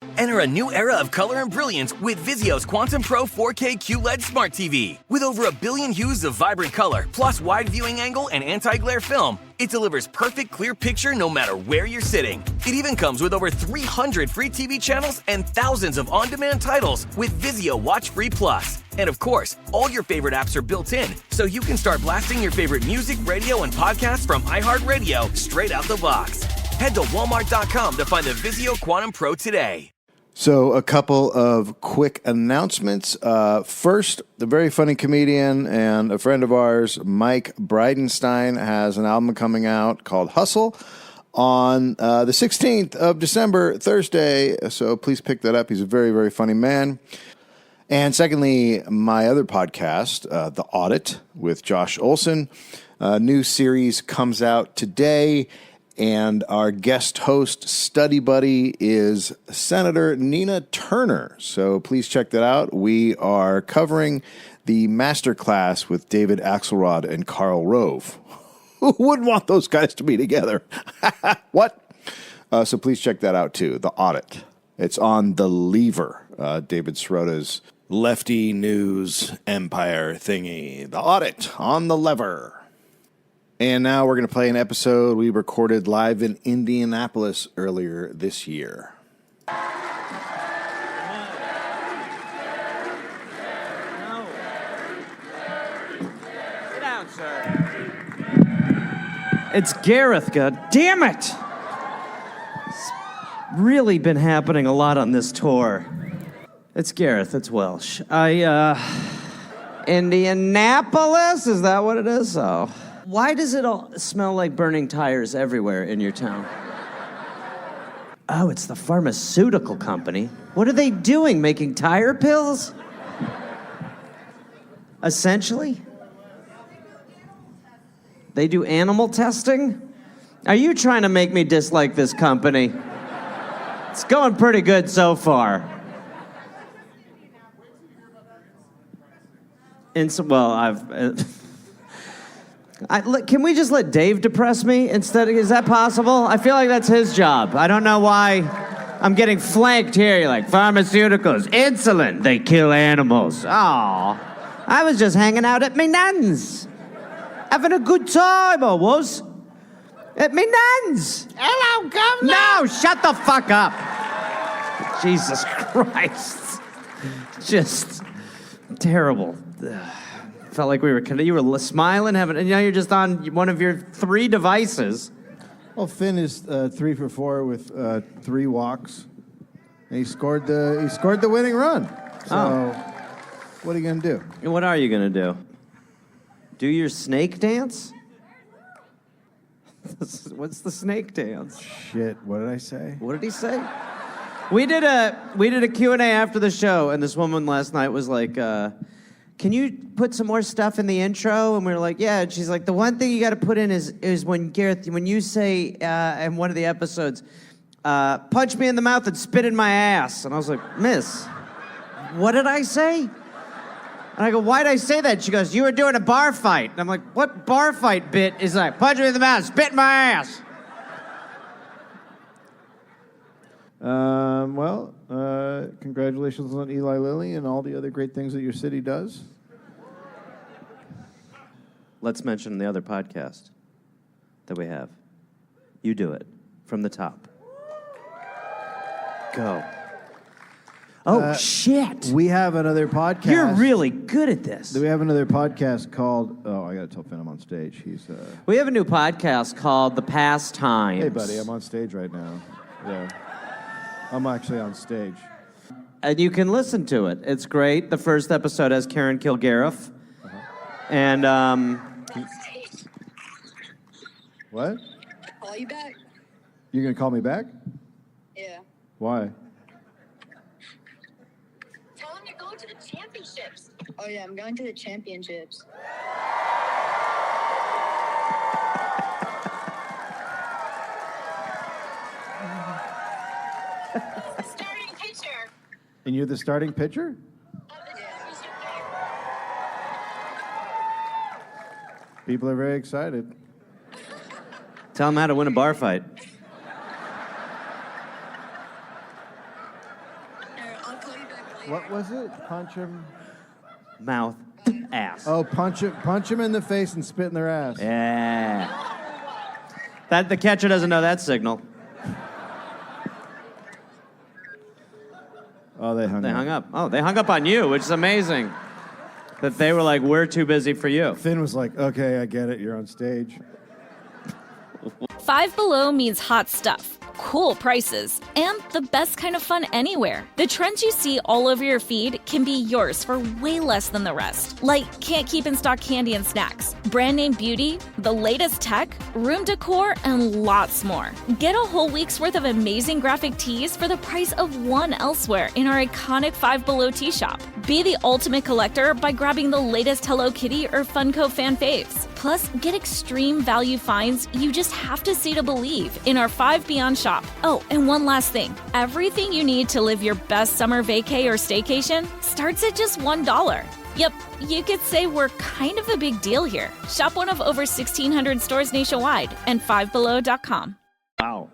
Enter a new era of color and brilliance with Vizio's Quantum Pro 4K QLED Smart TV. With over a billion hues of vibrant color, plus wide viewing angle and anti-glare film, it delivers perfect clear picture no matter where you're sitting. It even comes with over 300 free TV channels and thousands of on-demand titles with Vizio Watch Free Plus. And of course, all your favorite apps are built in, so you can start blasting your favorite music, radio, and podcasts from iHeartRadio straight out the box. Head to Walmart.com to find the Vizio Quantum Pro today. So a couple of quick announcements. First, the very funny comedian and a friend of ours, Mike Bridenstine, has an album coming out called Hustle on the 16th of December, Thursday. So please pick that up. He's a very, very funny man. And secondly, my other podcast, The Audit with Josh Olson. A new series comes out today. And our guest host, study buddy, is Senator Nina Turner. So please check that out. We are covering the masterclass with David Axelrod and Karl Rove. Who wouldn't want those guys to be together? What? So please check that out, too. The Audit. It's on The Lever, David Srota's lefty news empire thingy. The Audit on The Lever. And now we're going to play an episode we recorded live in Indianapolis earlier this year. No. Sit down, sir. It's Gareth, god damn it! It's really been happening a lot on this tour. It's Gareth, it's Welsh. Indianapolis? Is that what it is? Oh. Why does it all smell like burning tires everywhere in your town? Oh, it's the pharmaceutical company. What are they doing, making tire pills? Essentially? They do animal testing? Are you trying to make me dislike this company? It's going pretty good so far. And so, well, can we just let Dave depress me instead? Is that possible? I feel like that's his job. I don't know why I'm getting flanked here. You're like, pharmaceuticals, insulin, they kill animals. Oh, I was just hanging out at my nan's. Having a good time, I was. At my nan's. Hello, governor. No, shut the fuck up. Jesus Christ. Just terrible. Felt like you were smiling, and now you're just on one of your 3 devices. Well, Finn is 3 for 4 with 3 walks, and he scored the winning run. So, What are you gonna do? What are you gonna do? Do your snake dance? What's the snake dance? Shit! What did I say? What did he say? We did a Q&A after the show, and this woman last night was like, can you put some more stuff in the intro? And we were like, yeah. And she's like, the one thing you got to put in is when Gareth, when you say in one of the episodes, punch me in the mouth and spit in my ass. And I was like, miss, what did I say? And I go, why'd I say that? She goes, you were doing a bar fight. And I'm like, what bar fight bit is that? Punch me in the mouth, spit in my ass. Congratulations on Eli Lilly and all the other great things that your city does. Let's mention the other podcast that we have. You do it from the top. Go. Oh, shit. We have another podcast. You're really good at this. We have another podcast called... Oh, I got to tell Finn I'm on stage. We have a new podcast called The Pastimes. Hey, buddy, I'm on stage right now. Yeah. I'm actually on stage. And you can listen to it. It's great. The first episode has Karen Kilgariff. Uh-huh. And, What? Call you back. You're going to call me back? Yeah. Why? Tell him you're going to the championships. Oh, yeah, I'm going to the championships. Starting pitcher. And you're the starting pitcher? People are very excited. Tell him how to win a bar fight. What was it? Punch him. Mouth, ass. Oh, punch him in the face and spit in their ass. Yeah. That the catcher doesn't know that signal. Oh, they hung up. Oh, they hung up on you, which is amazing. That they were like, we're too busy for you. Finn was like, okay, I get it. You're on stage. Five Below means hot stuff, cool prices, and the best kind of fun anywhere. The trends you see all over your feed can be yours for way less than the rest. Like, can't keep in stock candy and snacks, brand name beauty, the latest tech, room decor, and lots more. Get a whole week's worth of amazing graphic tees for the price of one elsewhere in our iconic Five Below tee shop. Be the ultimate collector by grabbing the latest Hello Kitty or Funko fan faves. Plus, get extreme value finds you just have to see to believe in our 5 Beyond shop. Oh, and one last thing. Everything you need to live your best summer vacay or staycation starts at just $1. Yep, you could say we're kind of a big deal here. Shop one of over 1,600 stores nationwide and fivebelow.com. Wow.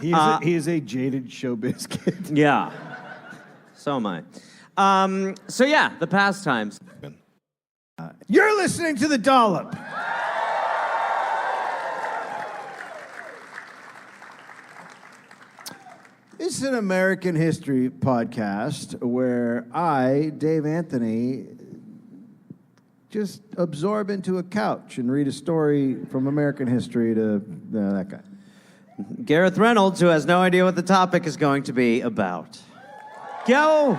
He is a jaded showbiz kid. Yeah. So am I. So yeah, the pastimes. You're listening to The Dollop. It's an American history podcast where I, Dave Anthony, just absorb into a couch and read a story from American history to that guy. Gareth Reynolds, who has no idea what the topic is going to be about. Go!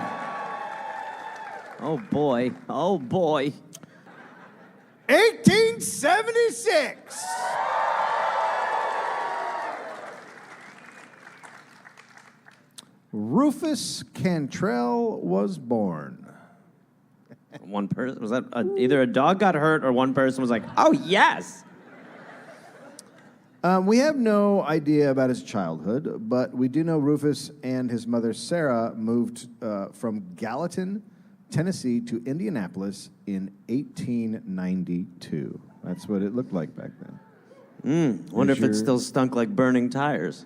Oh boy. Oh boy. 1876. Rufus Cantrell was born. One person, was that either a dog got hurt or one person was like, oh yes! We have no idea about his childhood, but we do know Rufus and his mother Sarah moved from Gallatin, Tennessee to Indianapolis in 1892. That's what it looked like back then. Wonder if it still stunk like burning tires.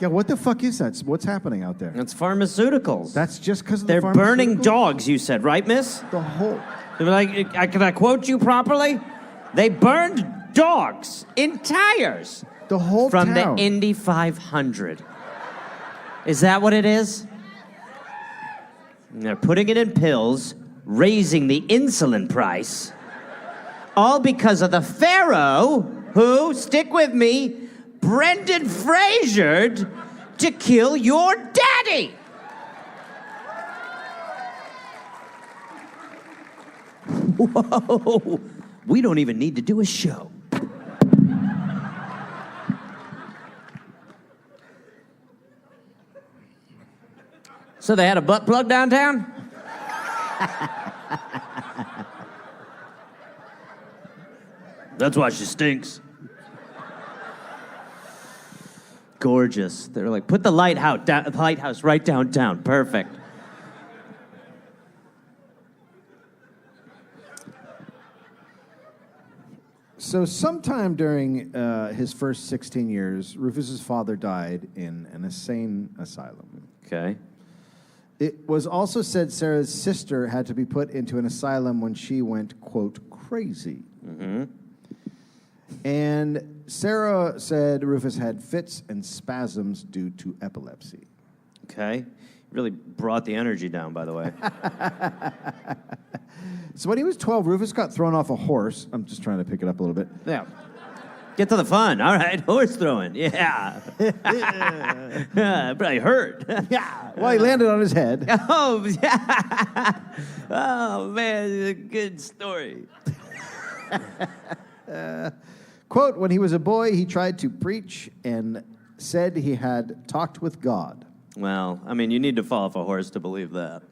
Yeah, what the fuck is that? What's happening out there? It's pharmaceuticals. That's just because of They're the burning pharmaceuticals? dogs, you said, right, miss? The whole... They were like, can I quote you properly? They burned dogs in tires. The whole from town. the Indy 500. Is that what it is? And they're putting it in pills, raising the insulin price, all because of the pharaoh who, stick with me, Brendan Frasered to kill your daddy. Whoa, we don't even need to do a show. So they had a butt plug downtown? That's why she stinks. Gorgeous. They're like, put the lighthouse right downtown. Perfect. So sometime during his first 16 years, Rufus's father died in an insane asylum. Okay. It was also said Sarah's sister had to be put into an asylum when she went, quote, crazy. Mm-hmm. And Sarah said Rufus had fits and spasms due to epilepsy. Okay. Really brought the energy down, by the way. So when he was 12, Rufus got thrown off a horse. I'm just trying to pick it up a little bit. Yeah. Get to the fun. All right. Horse throwing. Yeah. Probably hurt. Yeah. Well, he landed on his head. Oh, yeah. Oh, man. It's a good story. Quote, when he was a boy, he tried to preach and said he had talked with God. Well, I mean, you need to fall off a horse to believe that.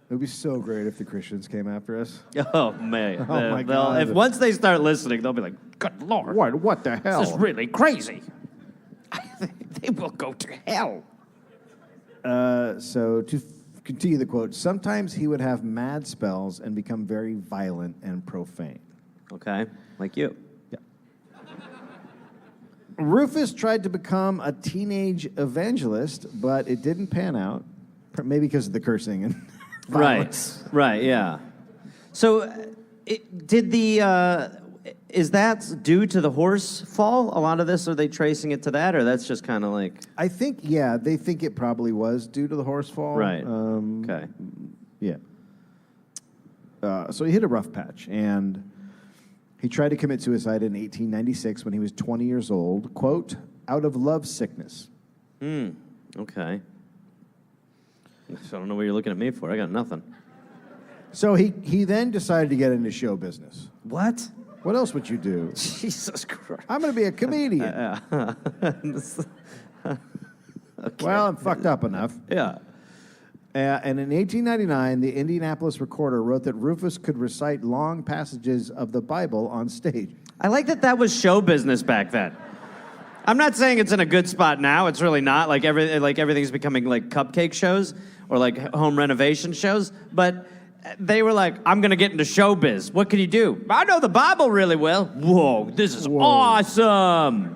It would be so great if the Christians came after us. Oh, man. Oh, my God. If once they start listening, they'll be like, good Lord. What the hell? This is really crazy. They will go to hell. So to continue the quote, sometimes he would have mad spells and become very violent and profane. Okay, like you. Yeah. Rufus tried to become a teenage evangelist, but it didn't pan out. Maybe because of the cursing and violence. Right, yeah. So, is that due to the horse fall? A lot of this, are they tracing it to that, or that's just kind of like... I think, they think it probably was due to the horse fall. Right, okay. Yeah. So he hit a rough patch, and he tried to commit suicide in 1896 when he was 20 years old, quote, out of love sickness. Okay. I don't know what you're looking at me for. I got nothing. So he then decided to get into show business. What? What else would you do? Jesus Christ. I'm going to be a comedian. Okay. Well, I'm fucked up enough. Yeah. And in 1899, the Indianapolis Recorder wrote that Rufus could recite long passages of the Bible on stage. I like that was show business back then. I'm not saying it's in a good spot now. It's really not. Like everything's becoming like cupcake shows or like home renovation shows. But they were like, I'm going to get into showbiz. What can you do? I know the Bible really well. Whoa, this is awesome.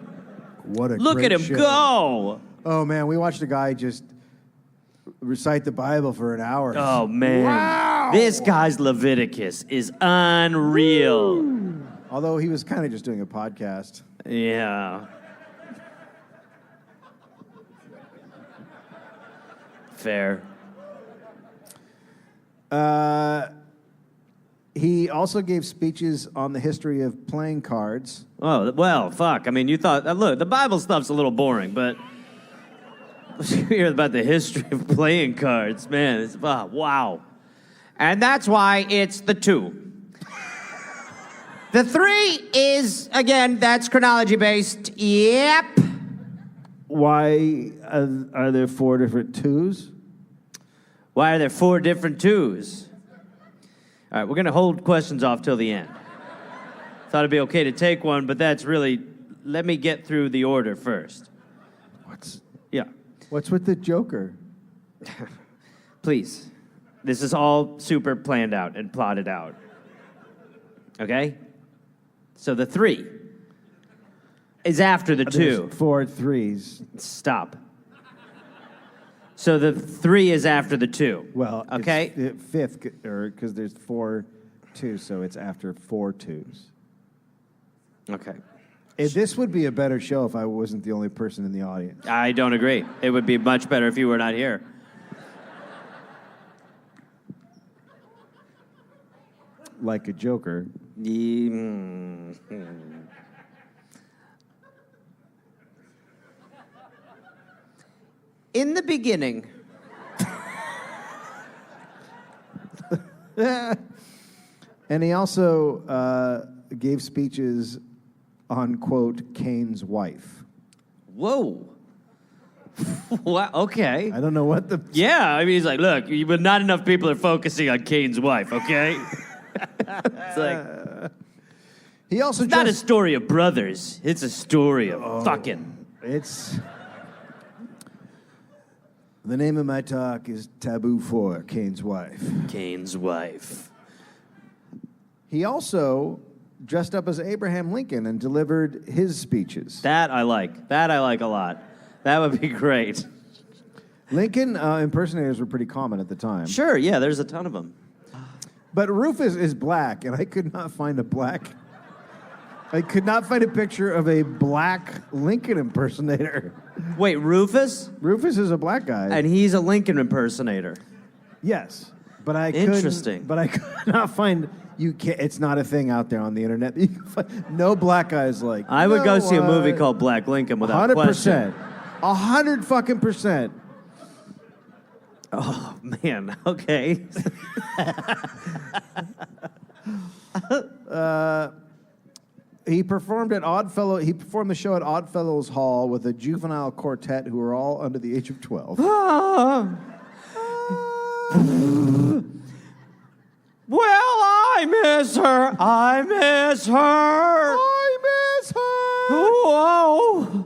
What a Look great at him show. go. Oh, man, we watched a guy just recite the Bible for an hour. Oh, man. Wow. This guy's Leviticus is unreal. Although he was kind of just doing a podcast. Yeah. Fair. He also gave speeches on the history of playing cards. Oh, well, fuck. I mean, you thought, look, the Bible stuff's a little boring, but you hear about the history of playing cards, man. It's, wow. And that's why it's the 2. The 3 is, again, that's chronology-based. Yep. Why are there 4 different 2s? Why are there 4 different 2s? All right, we're going to hold questions off till the end. Thought it'd be okay to take one, but that's really... Let me get through the order first. What's with the Joker? Please. This is all super planned out and plotted out. Okay? So the 3 is after the 2. There's 4 3s. Stop. So the 3 is after the 2. Well, okay. It's fifth, because there's 4 2s, so it's after 4 2s. Okay. This would be a better show if I wasn't the only person in the audience. I don't agree. It would be much better if you were not here. Like a Joker. In the beginning. And he also gave speeches on, quote, Cain's wife. Whoa. What? Okay. I don't know what the... Yeah, I mean, he's like, look, but not enough people are focusing on Cain's wife, okay? It's like... He also It's not a story of brothers. It's a story of fucking... It's... The name of my talk is Taboo 4, Cain's wife. Cain's wife. He also dressed up as Abraham Lincoln and delivered his speeches. That I like. That I like a lot. That would be great. Lincoln impersonators were pretty common at the time. Sure, yeah, there's a ton of them. But Rufus is black, and I could not find a picture of a black Lincoln impersonator. Wait, Rufus? Rufus is a black guy. And he's a Lincoln impersonator. Yes, but I Interesting. But I could not find. It's not a thing out there on the internet. You can find, no black guys like. I would go see a movie called Black Lincoln without 100%. 100%. Oh man. Okay. He performed the show at Oddfellows Hall with a juvenile quartet who were all under the age of 12. Well, I miss her. I miss her. Whoa.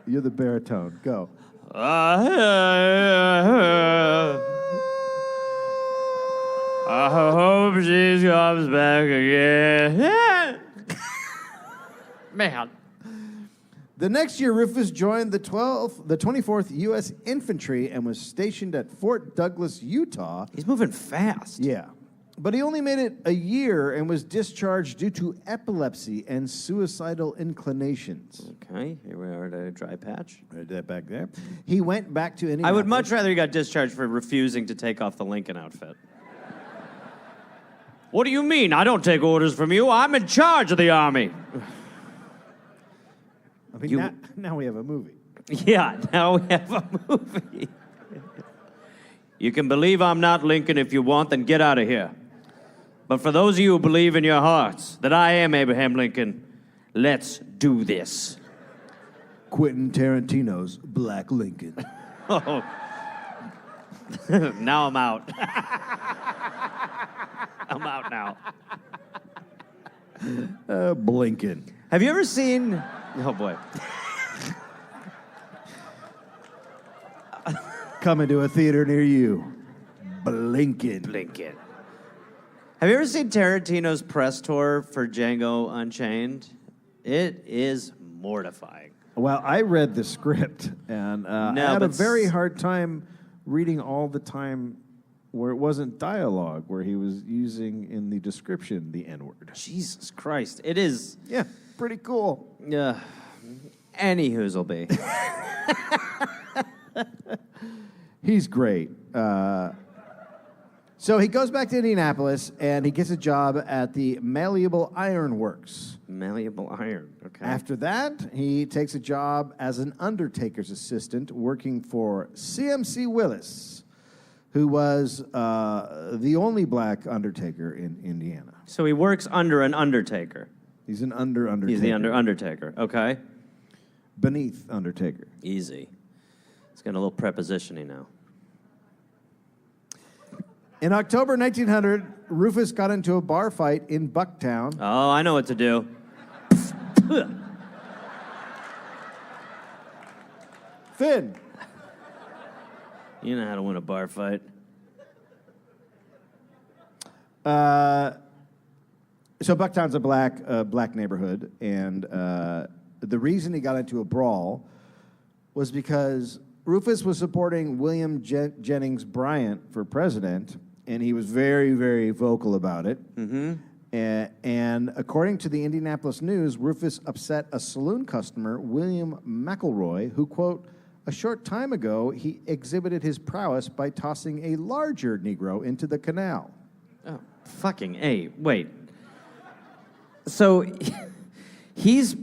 You're the baritone. Go. I hope she comes back again. Man. The next year, Rufus joined the 24th U.S. Infantry and was stationed at Fort Douglas, Utah. He's moving fast. Yeah. But he only made it a year and was discharged due to epilepsy and suicidal inclinations. Okay, here we are at a dry patch. Right that back there. He went back to Indianapolis. I would much rather he got discharged for refusing to take off the Lincoln outfit. What do you mean? I don't take orders from you. I'm in charge of the Army. I mean, now we have a movie. Yeah, now we have a movie. You can believe I'm not Lincoln if you want, then get out of here. But for those of you who believe in your hearts that I am Abraham Lincoln, let's do this. Quentin Tarantino's Black Lincoln. Oh. Now I'm out. I'm out now. Blinken. Have you ever seen... Oh, boy. Coming to a theater near you. Blinken. Lincoln. Have you ever seen Tarantino's press tour for Django Unchained? It is mortifying. Well, I read the script, and I had a very hard time reading all the time where it wasn't dialogue, where he was using in the description the N-word. Jesus Christ. It is... Yeah, pretty cool. Any whoozle be. He's great. So he goes back to Indianapolis, and he gets a job at the Malleable Iron Works. Malleable iron, okay. After that, he takes a job as an undertaker's assistant working for CMC Willis, who was the only black undertaker in Indiana. So he works under an undertaker. He's an undertaker. He's the undertaker, okay. Beneath undertaker. Easy. It's got a little preposition-y now. In October 1900, Rufus got into a bar fight in Bucktown. Oh, I know what to do. Finn. You know how to win a bar fight. So Bucktown's a black neighborhood, and the reason he got into a brawl was because Rufus was supporting William Jennings Bryant for president, and he was very, very vocal about it. Mm-hmm. And according to the Indianapolis News, Rufus upset a saloon customer, William McElroy, who, quote, a short time ago, he exhibited his prowess by tossing a larger Negro into the canal. Oh, fucking A. Wait. So he's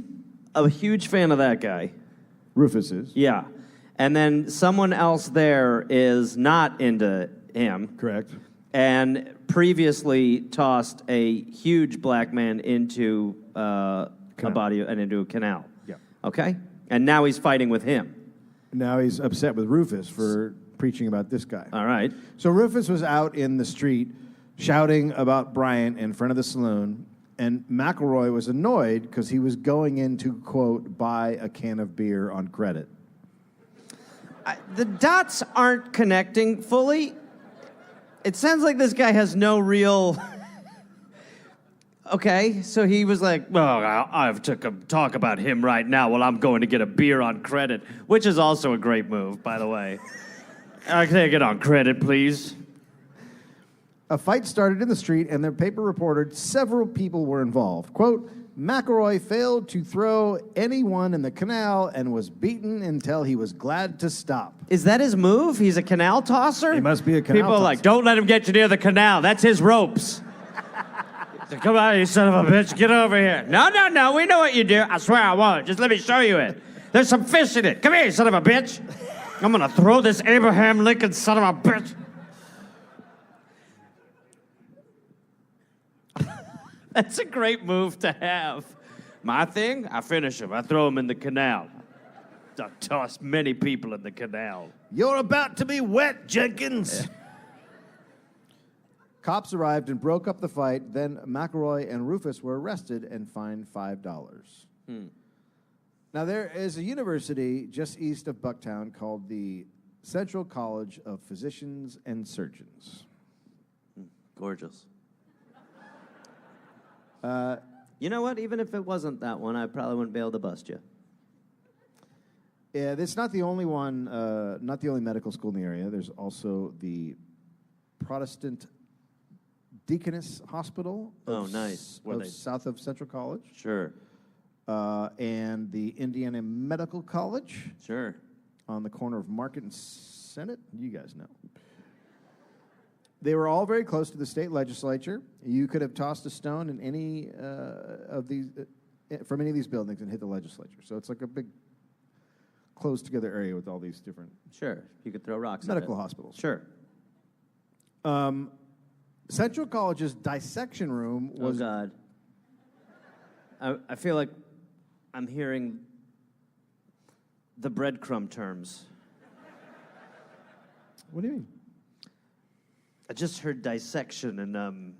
a huge fan of that guy. Rufus is. Yeah. And then someone else there is not into him. Correct. And previously tossed a huge black man into a body and into a canal. Yeah. Okay? And now he's fighting with him. Now he's upset with Rufus for preaching about this guy. All right. So Rufus was out in the street shouting about Bryant in front of the saloon, and McElroy was annoyed because he was going in to, quote, buy a can of beer on credit. The dots aren't connecting fully. It sounds like this guy has no real... Okay, so he was like, well, I've took a talk about him right now while I'm going to get a beer on credit, which is also a great move, by the way. Can I get on credit, please? A fight started in the street, and the paper reported several people were involved. Quote, McElroy failed to throw anyone in the canal and was beaten until he was glad to stop. Is that his move? He's a canal tosser? He must be a canal People are like, tosser. don't let him get you near the canal. That's his ropes. Come on, you son of a bitch. Get over here. No. We know what you do. I swear I won't. Just let me show you it. There's some fish in it. Come here, you son of a bitch. I'm going to throw this Abraham Lincoln son of a bitch. That's a great move to have. My thing, I finish him. I throw him in the canal. I toss many people in the canal. You're about to be wet, Jenkins. Yeah. Cops arrived and broke up the fight. Then McElroy and Rufus were arrested and fined $5. Now, there is a university just east of Bucktown called the Central College of Physicians and Surgeons. Gorgeous. You know what? Even if it wasn't that one, I probably wouldn't be able to bust you. Yeah, it's not the only one, not the only medical school in the area. There's also the Protestant Deaconess Hospital. Nice. South of Central College. Sure. And the Indiana Medical College. Sure. On the corner of Market and Senate. You guys know. They were all very close to the state legislature. You could have tossed a stone in any of these, from any of these buildings and hit the legislature. So it's like a big, closed together area with all these different Sure. You could throw rocks at medical it. hospitals. Sure. Central College's dissection room was. Oh, God. I feel like I'm hearing the breadcrumb terms. What do you mean? I just heard dissection, and I'm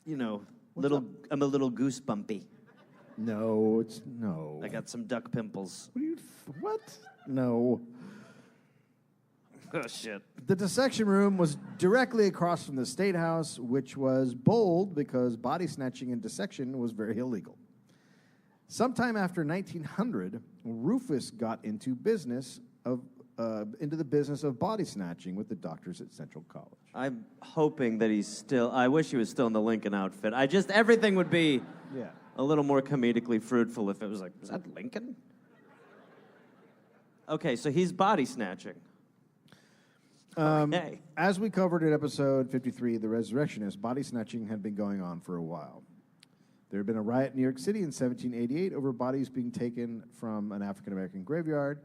a little goosebumpy. No, it's no. I got some duck pimples. What? No. Oh shit. The dissection room was directly across from the State House, which was bold because body snatching and dissection was very illegal. Sometime after 1900, Rufus got into the business of body snatching with the doctors at Central College. I'm hoping that he's still. I wish he was still in the Lincoln outfit. Everything would be a little more comedically fruitful if it was like, is that Lincoln? Okay, so he's body snatching. Okay. As we covered in episode 53, The Resurrectionist, body snatching had been going on for a while. There had been a riot in New York City in 1788 over bodies being taken from an African-American graveyard.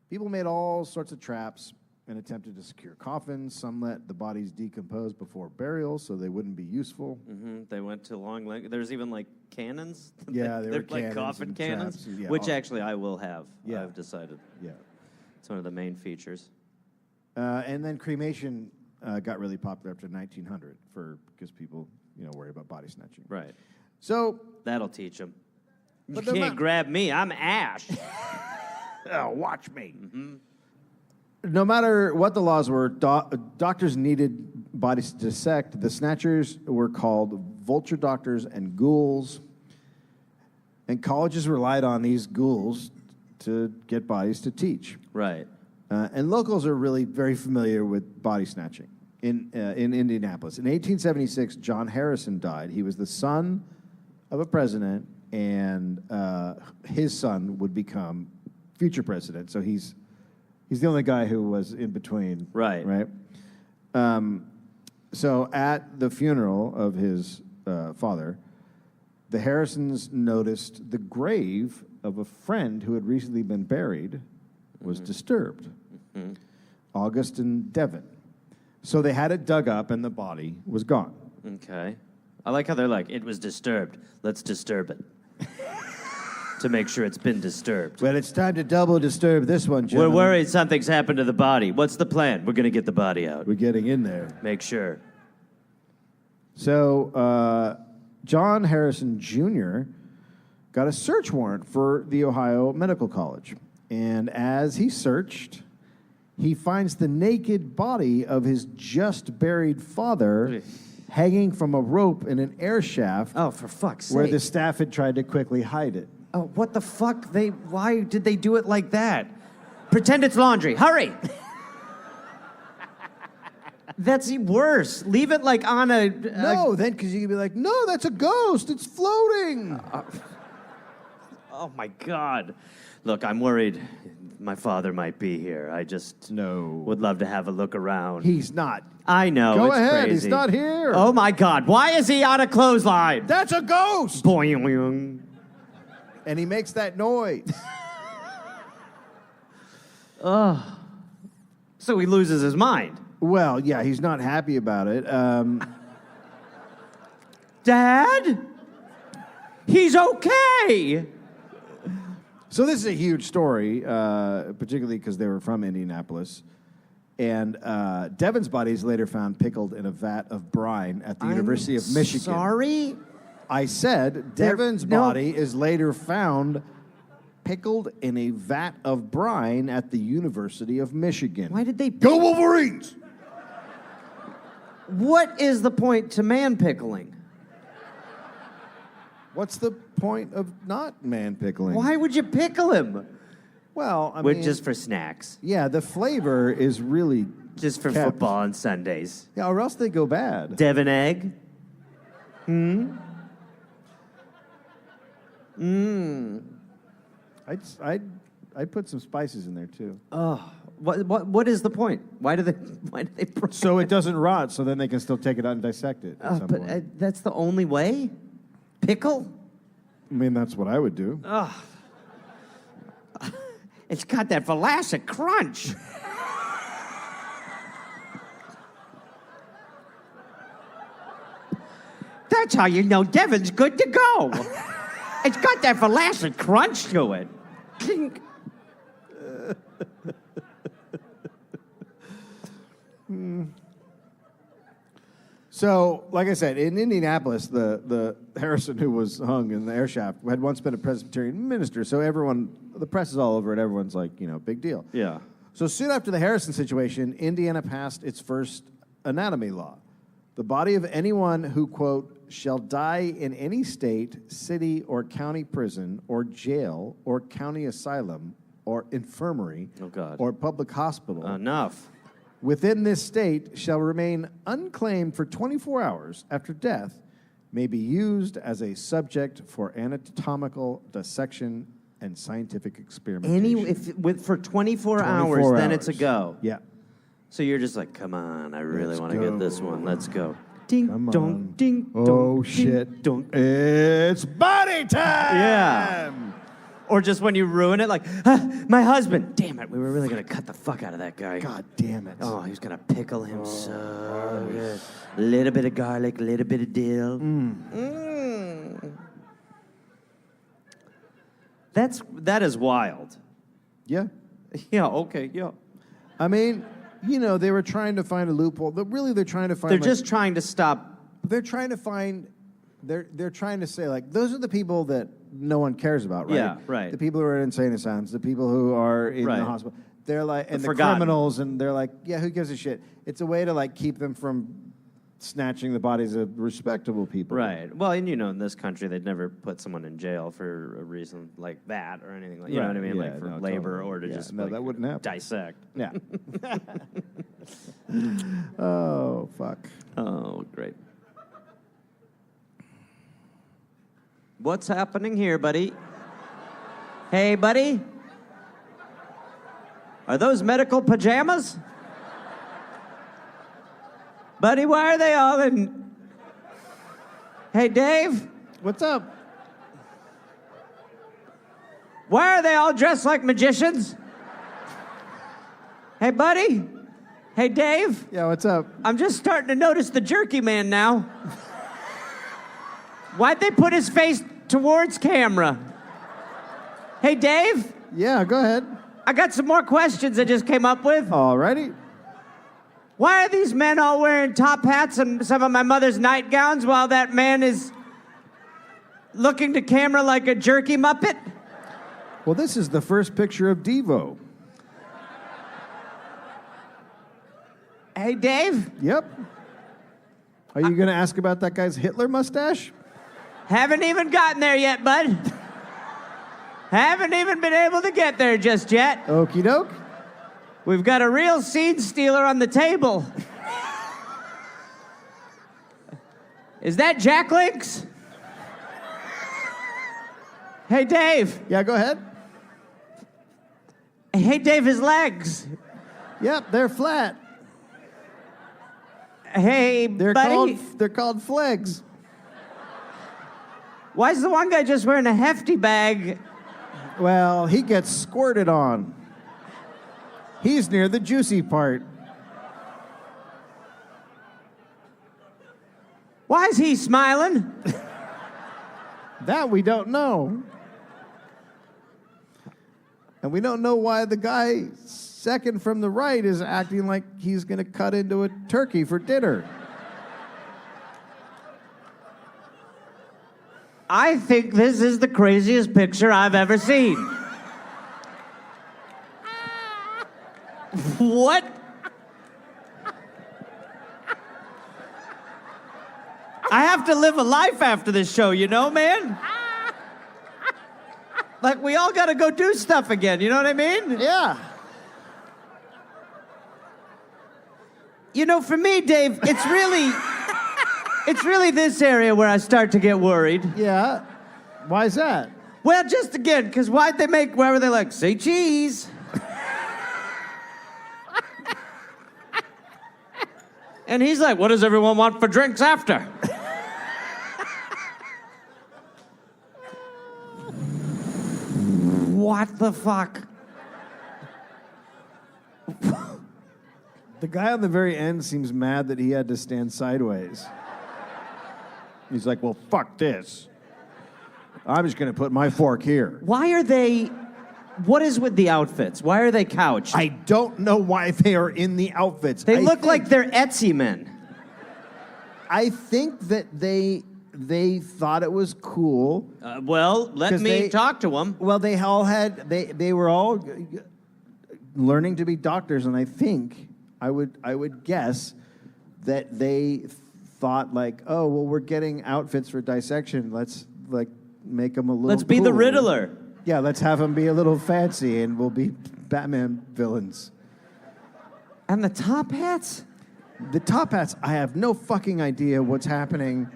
People made all sorts of traps and attempted to secure coffins. Some let the bodies decompose before burial so they wouldn't be useful. Mm-hmm. They went to long leg. There's even like cannons. Yeah, they're were like cannons coffin and cannons, traps. Yeah, which actually I will have. Yeah. I've decided. Yeah. It's one of the main features. And then cremation got really popular after 1900 because people, worry about body snatching. Right. So that'll teach them. You But can't grab me. I'm Ash. oh, watch me. Mm-hmm. No matter what the laws were, doctors needed bodies to dissect. The snatchers were called vulture doctors and ghouls. And colleges relied on these ghouls to get bodies to teach. Right. And locals are really very familiar with body snatching in Indianapolis. In 1876, John Harrison died. He was the son of a president, and his son would become future president. So he's the only guy who was in between. Right. Right. So at the funeral of his father, the Harrisons noticed the grave of a friend who had recently been buried was disturbed. Mm-hmm. August and Devon. So they had it dug up and the body was gone. Okay. I like how they're like, it was disturbed. Let's disturb it. To make sure it's been disturbed. Well, it's time to double disturb this one, gentlemen. We're worried something's happened to the body. What's the plan? We're going to get the body out. We're getting in there. Make sure. So John Harrison Jr. got a search warrant for the Ohio Medical College. And as he searched, he finds the naked body of his just buried father hanging from a rope in an air shaft. Oh, for fuck's sake. Where the staff had tried to quickly hide it. Oh, what the fuck? Why did they do it like that? Pretend it's laundry. Hurry! That's worse. Leave it like on a... No, then because you can be like, no, that's a ghost. It's floating. Oh, my God. Look, I'm worried my father might be here. I just would love to have a look around. He's not. I know, Go it's ahead. crazy. He's not here. Oh, my God. Why is he on a clothesline? That's a ghost. Boing. And he makes that noise. So he loses his mind. Well, yeah, he's not happy about it. Dad? He's okay. So this is a huge story, particularly because they were from Indianapolis. And Devon's body is later found pickled in a vat of brine at the University of Michigan. Sorry? I said Devon's body is later found pickled in a vat of brine at the University of Michigan. Why did they... Go Wolverines! What is the point to man pickling? What's the point of not man pickling? Why would you pickle him? Well, I We're mean, just for snacks. yeah, the flavor is really Just for kept. football on Sundays. Yeah, or else they go bad. Devon egg? I'd put some spices in there too. What is the point? Why do they bring So it doesn't rot, so then they can still take it out and dissect it at some but point. that's the only way? Pickle? I mean, that's what I would do. It's got that Vlasic crunch. That's how you know Devon's good to go. It's got that Vlasic crunch to it. Clink. So, like I said, in Indianapolis, the Harrison who was hung in the air shaft had once been a Presbyterian minister. So the press is all over it. Everyone's like, big deal. Yeah. So soon after the Harrison situation, Indiana passed its first anatomy law. The body of anyone who, quote, shall die in any state, city, or county prison, or jail, or county asylum, or infirmary, Oh, God. or public hospital, Enough. within this state shall remain unclaimed for 24 hours after death, may be used as a subject for anatomical dissection and scientific experimentation. For 24 hours, then it's a go. Yeah. So you're just like, come on, I really Let's want to get go. this one. Let's go. Ding Come dong, on. ding Oh, dong, shit. ding dong. It's body time! Yeah. Or just when you ruin it, like, my husband. Damn it, we were really going to cut the fuck out of that guy. God damn it. Oh, he was going to pickle him so good. A little bit of garlic, a little bit of dill. That is wild. Yeah. Yeah, okay, yeah. I mean, they were trying to find a loophole. Really, they're trying to find... They're just trying to stop. They're trying to find... They're trying to say, like, those are the people that no one cares about, right? Yeah, right. The people who are in insane asylums, the people who are in Right. the hospital. They're like... And the forgotten. criminals, and they're like, yeah, who gives a shit? It's a way to, like, keep them from snatching the bodies of respectable people. Right. Well, and in this country, they'd never put someone in jail for a reason like that or anything like you know what I mean? Yeah, like for no, labor totally. or to Yeah, just no, that wouldn't happen. dissect. Yeah. Oh, fuck. Oh, great. What's happening here, buddy? Hey, buddy? Are those medical pajamas? Buddy, why are they all in... Hey, Dave? What's up? Why are they all dressed like magicians? Hey, buddy? Hey, Dave? Yeah, what's up? I'm just starting to notice the jerky man now. Why'd they put his face towards camera? Hey, Dave? Yeah, go ahead. I got some more questions I just came up with. Alrighty. Why are these men all wearing top hats and some of my mother's nightgowns while that man is looking to camera like a jerky muppet? Well, this is the first picture of Devo. Hey, Dave? Yep. Are you going to ask about that guy's Hitler mustache? Haven't even gotten there yet, bud. Haven't even been able to get there just yet. Okie doke. We've got a real seed stealer on the table. Is that Jack Links? Hey, Dave. Yeah, go ahead. Hey, Dave, his legs. Yep, they're flat. Hey, buddy. They're called flegs. Why is the one guy just wearing a hefty bag? Well, he gets squirted on. He's near the juicy part. Why is he smiling? That we don't know. And we don't know why the guy second from the right is acting like he's going to cut into a turkey for dinner. I think this is the craziest picture I've ever seen. What? I have to live a life after this show, man? Like, we all gotta go do stuff again, you know what I mean? Yeah. You know, for me, Dave, it's really this area where I start to get worried. Yeah. Why is that? Well, just again, because why'd they make, why were they like, say cheese? And he's like, what does everyone want for drinks after? What the fuck? The guy on the very end seems mad that he had to stand sideways. He's like, well, fuck this. I'm just going to put my fork here. Why are they, what is with the outfits? Why are they couched? I don't know why they are in the outfits. They look like they're Etsy men. I think that they thought it was cool. Well, let me talk to them. Well, they all had, they were all learning to be doctors, and I think, I would guess that they thought like, oh, well, we're getting outfits for dissection. Let's like make them a little Let's be the cool. Riddler. Yeah, let's have them be a little fancy, and we'll be Batman villains. And the top hats? The top hats, I have no fucking idea what's happening.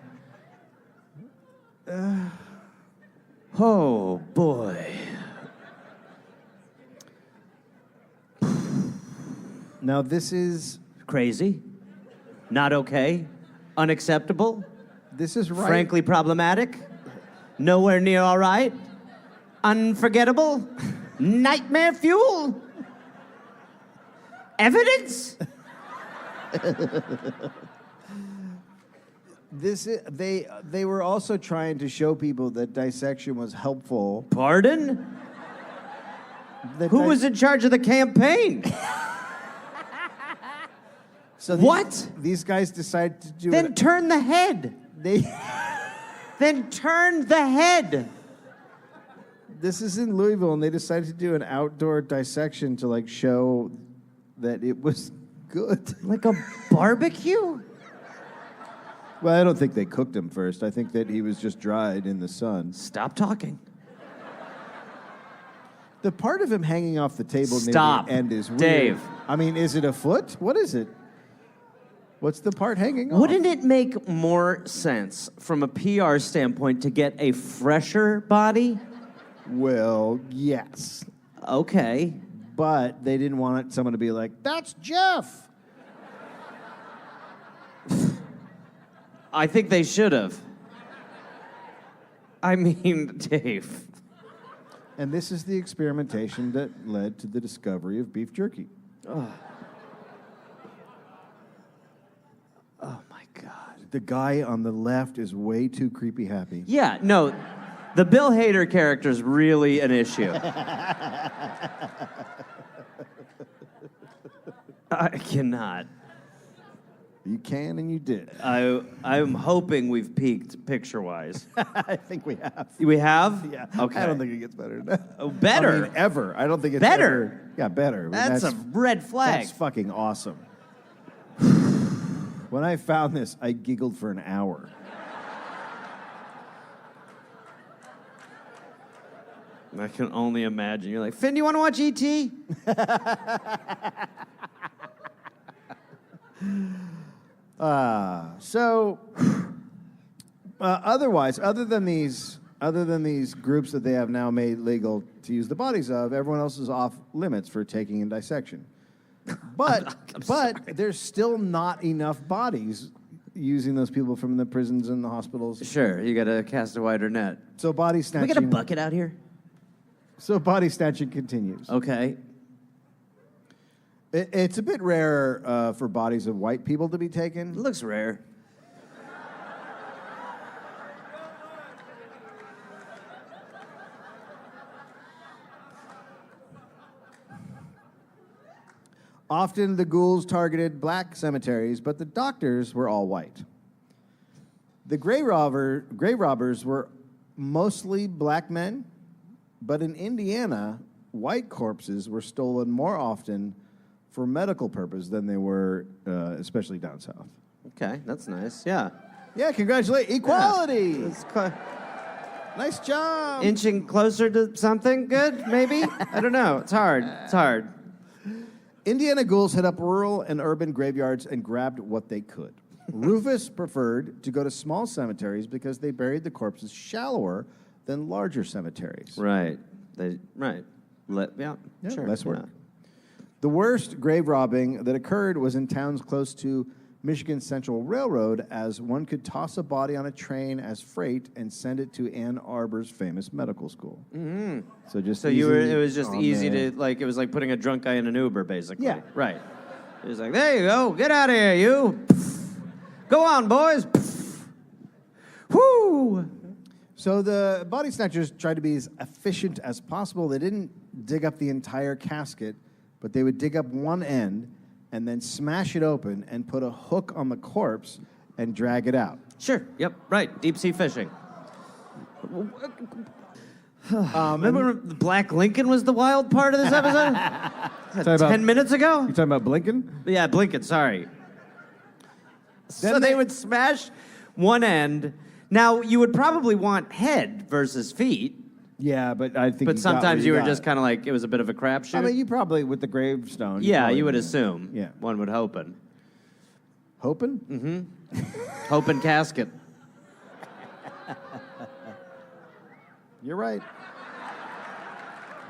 Oh, boy. Now, this is Crazy. Not okay. Unacceptable. right. Frankly problematic. Nowhere near all right. Unforgettable. Nightmare fuel. Evidence. They were also trying to show people that dissection was helpful. Pardon? Who was in charge of the campaign? So what? These guys decided to do Then turn the head. Then turn the head. This is in Louisville, and they decided to do an outdoor dissection to like show that it was good. Like a barbecue? Well, I don't think they cooked him first. I think that he was just dried in the sun. Stop talking. The part of him hanging off the table near Stop. the end is weird. Dave. I mean, is it a foot? What is it? What's the part hanging off? Wouldn't it make more sense from a PR standpoint to get a fresher body? Well, yes. Okay. But they didn't want someone to be like, that's Jeff. I think they should have. I mean, Dave. And this is the experimentation that led to the discovery of beef jerky. Oh my God. The guy on the left is way too creepy happy. Yeah, no, the Bill Hader character is really an issue. I cannot. You can and you did. I'm hoping we've peaked picture-wise. I think we have. We have? Yeah. Okay. I don't think it gets better than that. Oh, better? I mean, ever. I don't think it's Better? ever. Yeah, better. That's a red flag. That's fucking awesome. When I found this, I giggled for an hour. I can only imagine. You're like, Finn, do you want to watch E.T.? Otherwise, other than these groups that they have now made legal to use the bodies of, everyone else is off limits for taking in dissection. But there's still not enough bodies using those people from the prisons and the hospitals. Sure, you got to cast a wider net. So body snatching. We got a bucket out here? So body snatching continues. Okay. It's a bit rare for bodies of white people to be taken. It looks rare. Often the ghouls targeted black cemeteries, but the doctors were all white. The grave robbers were mostly black men, but in Indiana, white corpses were stolen more often for medical purpose than they were, especially down south. Okay, that's nice. Yeah. Yeah, congratulations. Equality! Yeah. Nice job. Inching closer to something good, maybe? I don't know. It's hard. It's hard. Indiana ghouls hit up rural and urban graveyards and grabbed what they could. Rufus preferred to go to small cemeteries because they buried the corpses shallower than larger cemeteries. Right. Yeah, sure. Less work. The worst grave robbing that occurred was in towns close to Michigan Central Railroad, as one could toss a body on a train as freight and send it to Ann Arbor's famous medical school. Mm-hmm. It was just easy to, like, it was like putting a drunk guy in an Uber, basically. Yeah. Right. It was like, there you go, get out of here, you. Go on, boys. Whoo! So the body snatchers tried to be as efficient as possible. They didn't dig up the entire casket, but they would dig up one end and then smash it open and put a hook on the corpse and drag it out. Sure, yep, right, deep sea fishing. Remember when Black Lincoln was the wild part of this episode? 10 minutes ago? You talking about Blinken? Yeah, Blinken, sorry. So they would smash one end. Now, you would probably want head versus feet. Yeah, but I think. But sometimes you were just kind of like, it was a bit of a crapshoot. I mean, you probably, with the gravestone. Yeah, you would assume. Yeah. One would hoping. Hoping? Mm-hmm. Hoping casket. You're right.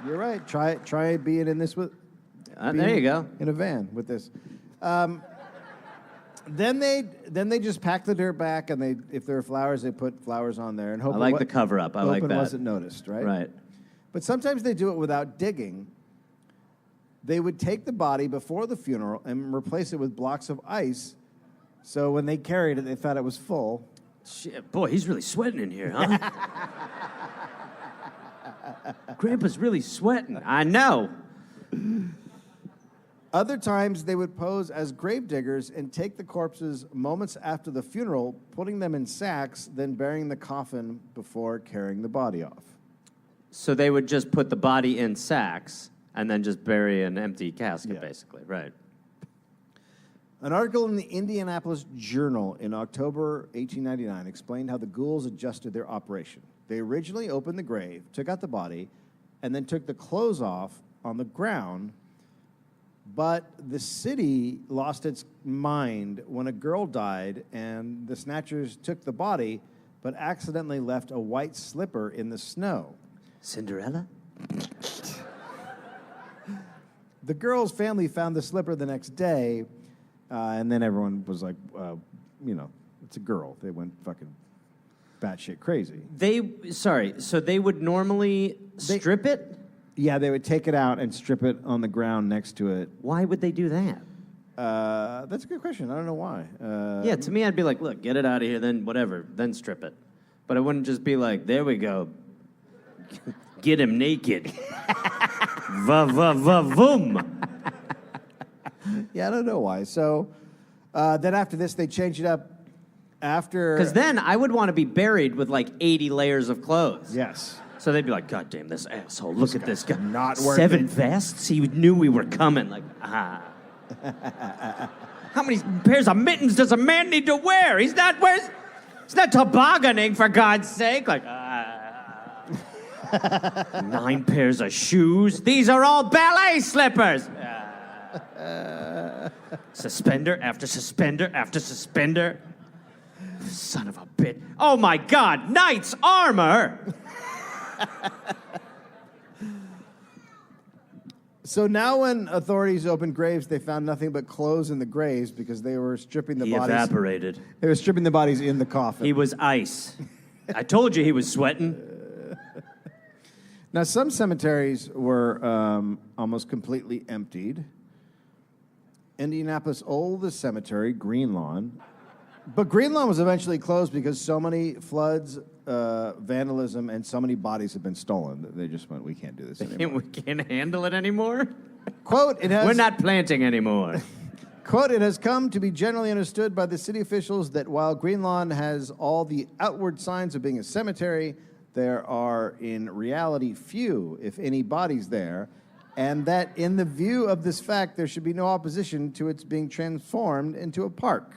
You're right. Try being in this with. There you go. In a van with this. Then they just pack the dirt back, and if there are flowers, they put flowers on there and hope. I like the cover up. I like that. Wasn't noticed, right? Right. But sometimes they do it without digging. They would take the body before the funeral and replace it with blocks of ice. So when they carried it, they thought it was full. Shit, boy, he's really sweating in here, huh? Grandpa's really sweating. I know. Other times, they would pose as gravediggers and take the corpses moments after the funeral, putting them in sacks, then burying the coffin before carrying the body off. So they would just put the body in sacks and then just bury an empty casket, basically. Right. An article in the Indianapolis Journal in October 1899 explained how the ghouls adjusted their operation. They originally opened the grave, took out the body, and then took the clothes off on the ground. But the city lost its mind when a girl died, and the snatchers took the body, but accidentally left a white slipper in the snow. Cinderella? The girl's family found the slipper the next day, and then everyone was like, it's a girl. They went fucking batshit crazy. So they would normally strip it? Yeah, they would take it out and strip it on the ground next to it. Why would they do that? That's a good question. I don't know why. Yeah, to me, I'd be like, look, get it out of here, then whatever, then strip it. But I wouldn't just be like, there we go. Get him naked. Va-va-va-voom. Yeah, I don't know why. So then after this, they changed it up after... Because then I would want to be buried with like 80 layers of clothes. Yes. So they'd be like, God damn, this asshole, look at this guy. Not worth 7 it. vests? He knew we were coming. Like, How many pairs of mittens does a man need to wear? He's not tobogganing, for God's sake. Like, 9 pairs of shoes. These are all ballet slippers. Suspender after suspender after suspender. Son of a bitch. Oh, my God, knight's armor. So now when authorities opened graves, they found nothing but clothes in the graves because they were stripping the bodies. He evaporated. They were stripping the bodies in the coffin. He was ice. I told you he was sweating. Now, some cemeteries were almost completely emptied. Indianapolis' oldest cemetery, Greenlawn. But Greenlawn was eventually closed because so many floods, vandalism, and so many bodies had been stolen that they just went, we can't do this anymore. We can't handle it anymore? Quote, We're not planting anymore. Quote, it has come to be generally understood by the city officials that while Greenlawn has all the outward signs of being a cemetery, there are in reality few, if any, bodies there, and that in the view of this fact, there should be no opposition to its being transformed into a park.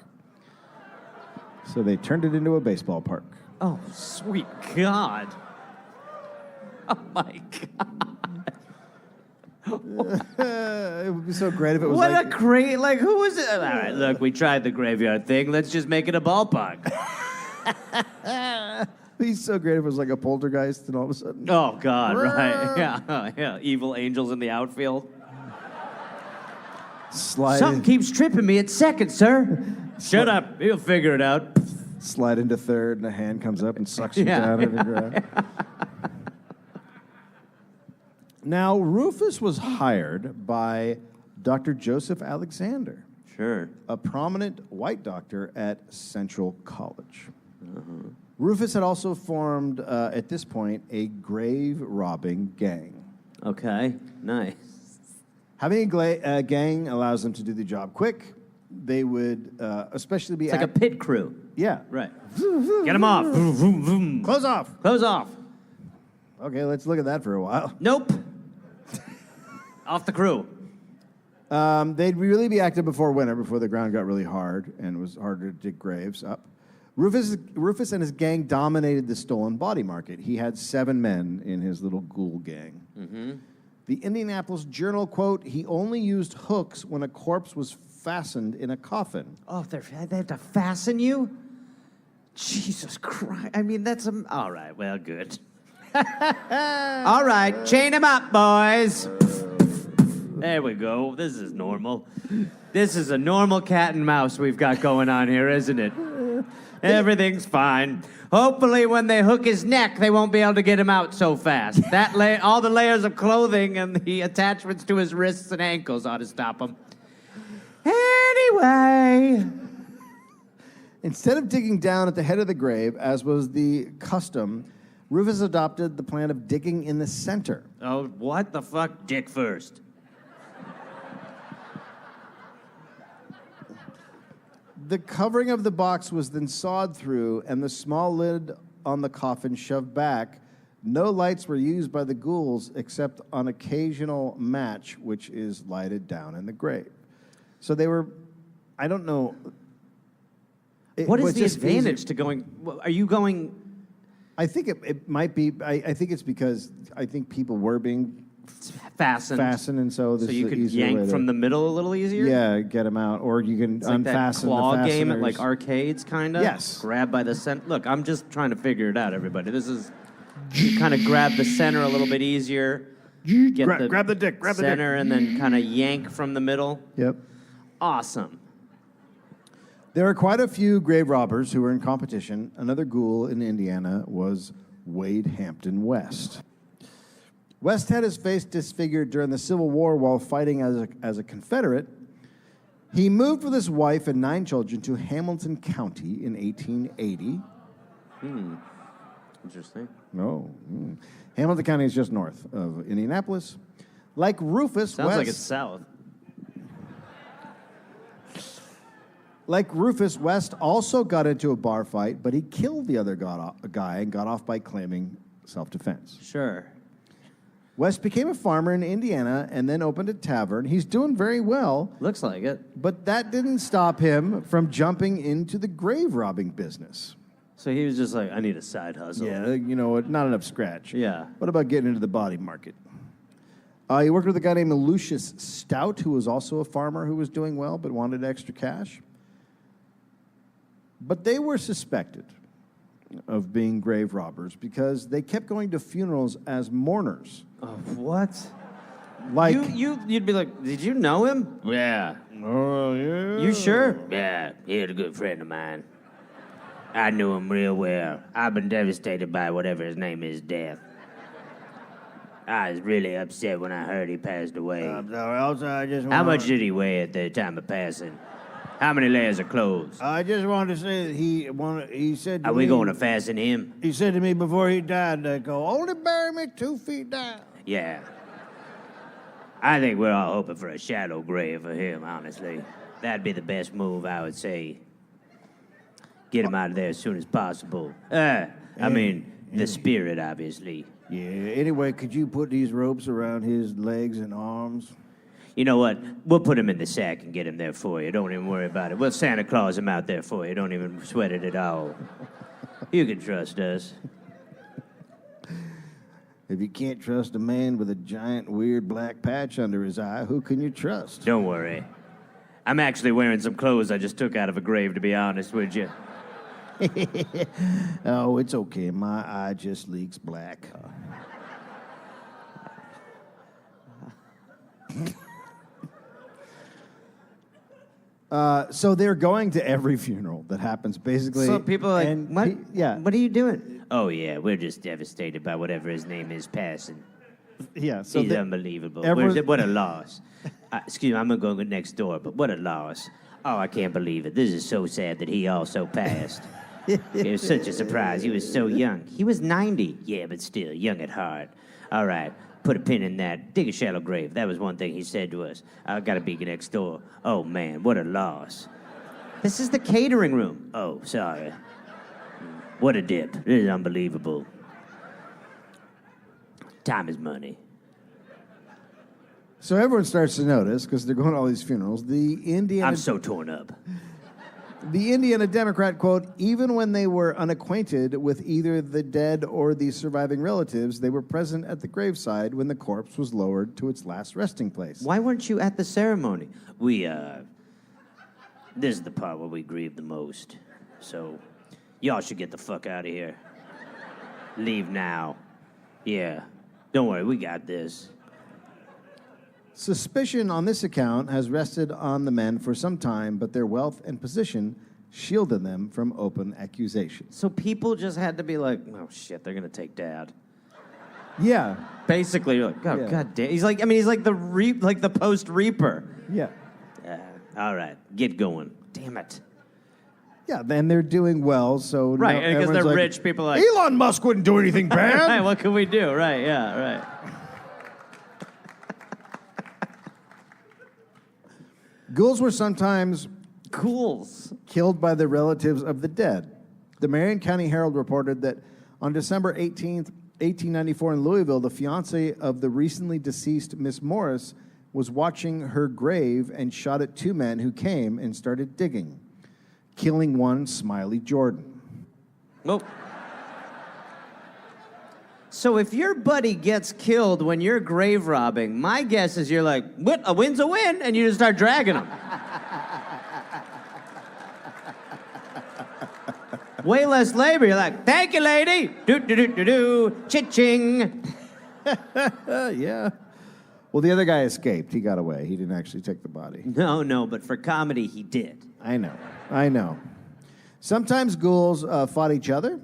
So they turned it into a baseball park. Oh, sweet God. My God. It would be so great if it was What like... a great, like, who was it? All right, look, we tried the graveyard thing. Let's just make it a ballpark. It'd be so great if it was like a poltergeist and all of a sudden... Oh, God, right. Yeah. Evil angels in the outfield. Something keeps tripping me at second, sir. Shut up. He'll figure it out. Slide into third, and a hand comes up and sucks you down into the ground. Now, Rufus was hired by Dr. Joseph Alexander, Sure. a prominent white doctor at Central College. Rufus had also formed, at this point, a grave robbing gang. Okay, nice. Having a gang allows them to do the job quick. They would especially be... It's like a pit crew. Yeah. Right. Get them off. Vroom, vroom, vroom. Close off. Close off. Okay, let's look at that for a while. Nope. Off the crew. They'd really be active before winter, before the ground got really hard and it was harder to dig graves up. Rufus and his gang dominated the stolen body market. He had 7 men in his little ghoul gang. Mm-hmm. The Indianapolis Journal, quote, he only used hooks when a corpse was fastened in a coffin. Oh, they have to fasten you? Jesus Christ. I mean, that's a... All right, well, good. All right, chain him up, boys. There we go. This is normal. This is a normal cat and mouse we've got going on here, isn't it? Everything's fine. Hopefully, when they hook his neck, they won't be able to get him out so fast. All the layers of clothing and the attachments to his wrists and ankles ought to stop him. Anyway. Instead of digging down at the head of the grave, as was the custom, Rufus adopted the plan of digging in the center. Oh, what the fuck? Dick first. The covering of the box was then sawed through and the small lid on the coffin shoved back. No lights were used by the ghouls except on occasional match, which is lighted down in the grave. So they were, I don't know. What is the advantage to going? Are you going? I think it might be. I think it's because I think people were being fastened, and so this you is could an easier way yank from the middle a little easier. Yeah, get them out, or you can It's like unfasten that claw the game at fasteners. like arcades, kind of. Yes. Grab by the center. Look, I'm just trying to figure it out, everybody. This is you kind of grab the center a little bit easier. Grab the dick. Grab the center, and then kind of yank from the middle. Yep. Awesome. There are quite a few grave robbers who were in competition. Another ghoul in Indiana was Wade Hampton West. West had his face disfigured during the Civil War while fighting as a Confederate. He moved with his wife and 9 children to Hamilton County in 1880. Interesting. No. Hamilton County is just north of Indianapolis. Like Rufus, Sounds like it's south. Like Rufus, West also got into a bar fight, but he killed the other guy and got off by claiming self-defense. Sure. West became a farmer in Indiana and then opened a tavern. He's doing very well, Looks like it. but that didn't stop him from jumping into the grave robbing business. So he was just like, I need a side hustle. Yeah, you know what? Not enough scratch. Yeah. What about getting into the body market? He worked with a guy named Lucius Stout, who was also a farmer who was doing well but wanted extra cash. But they were suspected of being grave robbers because they kept going to funerals as mourners. What? Like, You'd be like, did you know him? Yeah. oh yeah, You sure? Yeah, he was a good friend of mine. I knew him real well. I've been devastated by whatever his name is, death. I was really upset when I heard he passed away. How much did he weigh at the time of passing? How many layers of clothes? I just wanted to say that he said to Are we going to fasten him? He said to me before he died, only bury me 2 feet down. Yeah. I think we're all hoping for a shallow grave for him, honestly. That'd be the best move, I would say. Get him out of there as soon as possible. I mean, the spirit, obviously. Yeah, anyway, could you put these ropes around his legs and arms? You know what? We'll put him in the sack and get him there for you. Don't even worry about it. We'll Santa Claus him out there for you. Don't even sweat it at all. You can trust us. If you can't trust a man with a giant, weird black patch under his eye, who can you trust? Don't worry. I'm actually wearing some clothes I just took out of a grave, to be honest with you. Oh, it's okay. My eye just leaks black. So they're going to every funeral that happens, basically. So people are like, what? Yeah. What are you doing? Oh, yeah, we're just devastated by whatever his name is passing. Yeah. So He's unbelievable. everyone- What a loss. Excuse me, I'm going to go next door, but what a loss. Oh, I can't believe it. This is so sad that he also passed. It was such a surprise. He was so young. He was 90. Yeah, but still, young at heart. All right, put a pin in that. Dig a shallow grave. That was one thing he said to us. I got to be next door. Oh, man, what a loss. This is the catering room. Oh, sorry. What a dip. This is unbelievable. Time is money. So everyone starts to notice, because they're going to all these funerals, I'm so torn up. The Indiana Democrat, quote, even when they were unacquainted with either the dead or the surviving relatives, they were present at the graveside when the corpse was lowered to its last resting place. Why weren't you at the ceremony? This is the part where we grieve the most. So, y'all should get the fuck out of here. Leave now. Yeah. Don't worry, we got this. Suspicion on this account has rested on the men for some time, but their wealth and position shielded them from open accusation. So people just had to be like, oh shit, they're gonna take Dad. Yeah, Basically, you're like, oh Yeah. god damn. He's like the post reaper. yeah. All right, get going. Damn it. Yeah, then they're doing well, so... Right, now and because everyone's they're like, rich, people are like, Elon Musk wouldn't do anything bad! right, what can we do? Right, yeah, right. Ghouls were sometimes Ghouls. killed by the relatives of the dead. The Marion County Herald reported that on December 18th, 1894 in Louisville, the fiancé of the recently deceased Miss Morris was watching her grave and shot at two men who came and started digging, killing one, Smiley Jordan. Well, so if your buddy gets killed when you're grave robbing, my guess is you're like, what? A win's a win, and you just start dragging him. Way less labor. You're like, thank you, lady. Do do do do do. Cha-ching. Yeah. Well, the other guy escaped. He got away. He didn't actually take the body. No, but for comedy, he did. I know. Sometimes ghouls fought each other.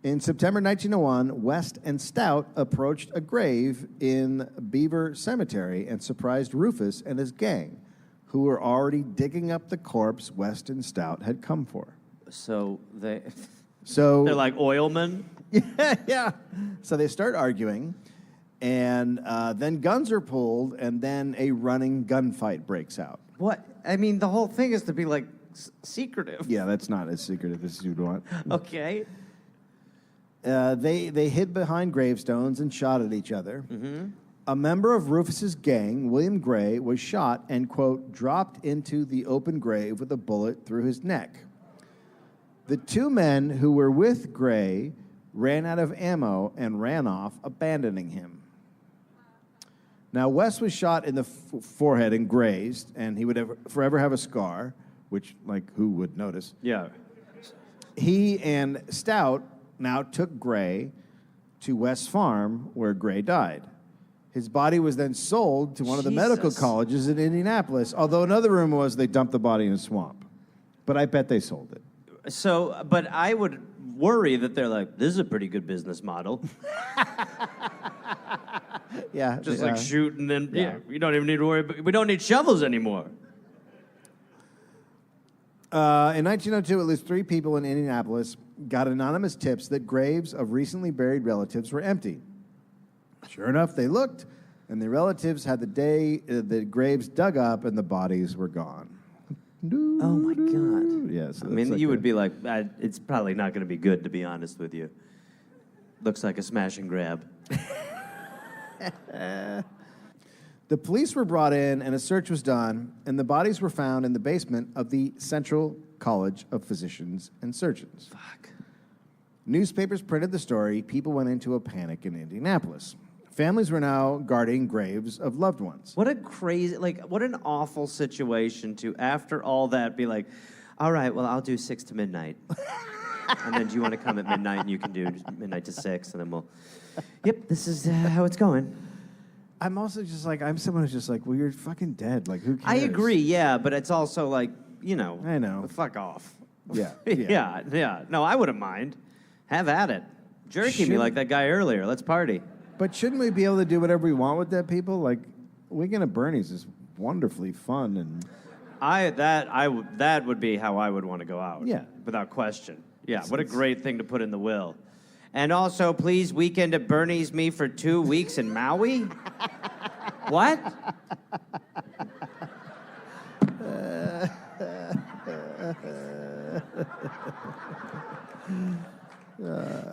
In September 1901, West and Stout approached a grave in Beaver Cemetery and surprised Rufus and his gang, who were already digging up the corpse West and Stout had come for. So they're like oilmen? Yeah. So they start arguing, and then guns are pulled, and then a running gunfight breaks out. What? I mean, the whole thing is to be like secretive. Yeah, that's not as secretive as you'd want. Okay. They hid behind gravestones and shot at each other. Mm-hmm. A member of Rufus's gang, William Gray, was shot and, quote, dropped into the open grave with a bullet through his neck. The two men who were with Gray ran out of ammo and ran off, abandoning him. Now, West was shot in the forehead and grazed, and he would forever have a scar, which, like, who would notice? Yeah. He and Stout now took Gray to West Farm, where Gray died. His body was then sold to one of the medical colleges in Indianapolis, although another rumor was they dumped the body in a swamp. But I bet they sold it. So, but I would worry that they're like, this is a pretty good business model. Yeah. Just like shoot and then, yeah, you don't even need to worry. We don't need shovels anymore. In 1902, at least 3 people in Indianapolis got anonymous tips that graves of recently buried relatives were empty. Sure enough, they looked, and the relatives had the graves dug up and the bodies were gone. Oh my God. Yes. I mean, you would be like, it's probably not going to be good, to be honest with you. Looks like a smash and grab. The police were brought in and a search was done, and the bodies were found in the basement of the Central College of Physicians and Surgeons. Fuck. Newspapers printed the story. People went into a panic in Indianapolis. Families were now guarding graves of loved ones. What a crazy, what an awful situation to, after all that, be like, all right, well, I'll do 6 to midnight. And then do you want to come at midnight and you can do midnight to 6, and then we'll, yep, this is how it's going. I'm also just like, I'm someone who's just like, well, you're fucking dead. Like, who cares? I agree, yeah, but it's also like, I know. Fuck off. Yeah. Yeah. No, I wouldn't mind. Have at it. Jerky me like that guy earlier. Let's party. But shouldn't we be able to do whatever we want with dead people? Like, Weekend at Bernie's is wonderfully fun, and that would be how I would want to go out. Yeah. Without question. Yeah, what a great thing to put in the will. And also, please, Weekend at Bernie's me for 2 weeks in Maui? What?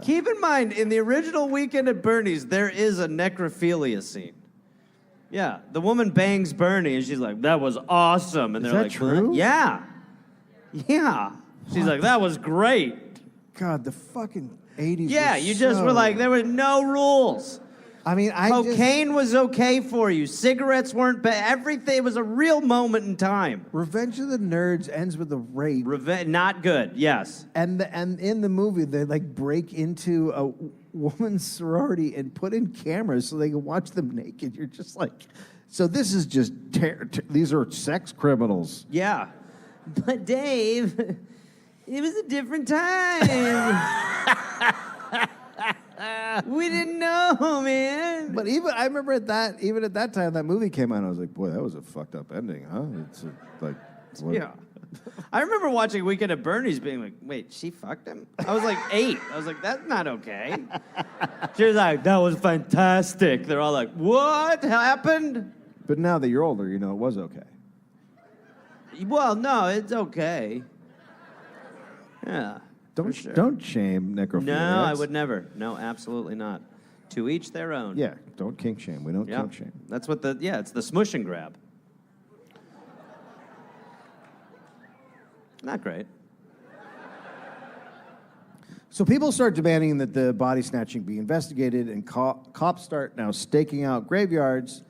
Keep in mind, in the original Weekend at Bernie's, there is a necrophilia scene. Yeah, the woman bangs Bernie, and she's like, that was awesome. And Is they're that like, true? What? Yeah. She's like, that was great. God, the fucking 80s. Yeah, you just were like, there were no rules. I mean, Cocaine was okay for you. Cigarettes weren't bad. Everything, it was a real moment in time. Revenge of the Nerds ends with a rape. Not good, yes. And in the movie, they like break into a woman's sorority and put in cameras so they can watch them naked. You're just like, so this is just, these are sex criminals. Yeah. But Dave, it was a different time. We didn't know, man. But I remember at that time that movie came out, I was like, boy, that was a fucked up ending, huh? It's like, what? Yeah. I remember watching Weekend at Bernie's being like, wait, she fucked him? I was like 8. I was like, that's not okay. She was like, that was fantastic. They're all like, what happened? But now that you're older, you know it was okay. Well, no, it's okay. Yeah. Don't shame necrophiliacs. No, I would never. No, absolutely not. To each their own. Yeah, don't kink shame. We don't kink shame. That's what it's the smush and grab. Not great. So people start demanding that the body snatching be investigated, and cops start now staking out graveyards,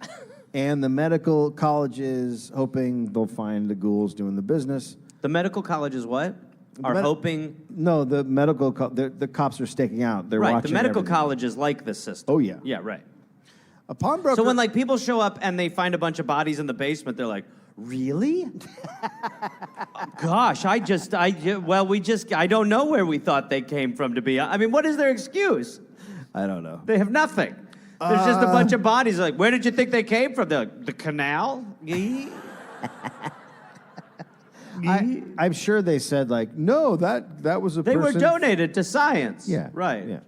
and the medical colleges hoping they'll find the ghouls doing the business. The medical colleges what? Are hoping... No, the medical... the cops are staking out. They're watching right, the medical everything. colleges like this system. Oh, yeah. Yeah, right. A pawnbroker... So when, people show up and they find a bunch of bodies in the basement, they're like, really? Gosh, I don't know where we thought they came from, to be... I mean, what is their excuse? I don't know. They have nothing. There's just a bunch of bodies. Like, where did you think they came from? They're like, the canal? I'm sure they said, like, no, that was a They person... were donated to science. Yeah. Right. Yeah.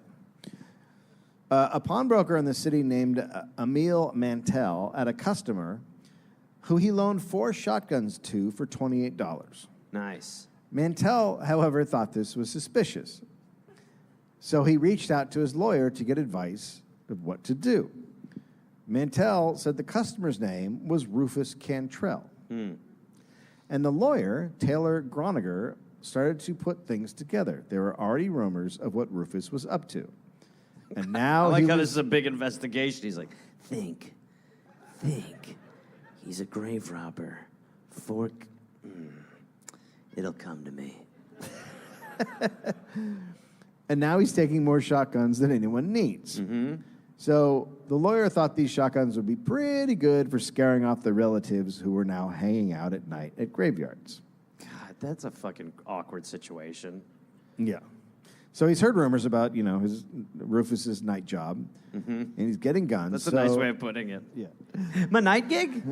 A pawnbroker in the city named Emil Mantell had a customer who he loaned 4 shotguns to for $28. Nice. Mantell, however, thought this was suspicious. So he reached out to his lawyer to get advice of what to do. Mantell said the customer's name was Rufus Cantrell. And the lawyer, Taylor Groniger, started to put things together. There were already rumors of what Rufus was up to. And now I like how this is a big investigation. He's like, think. He's a grave robber. It'll come to me. And now he's taking more shotguns than anyone needs. Mm-hmm. So the lawyer thought these shotguns would be pretty good for scaring off the relatives who were now hanging out at night at graveyards. God, that's a fucking awkward situation. Yeah. So he's heard rumors about, his Rufus's night job, and he's getting guns. That's a nice way of putting it. Yeah. My night gig?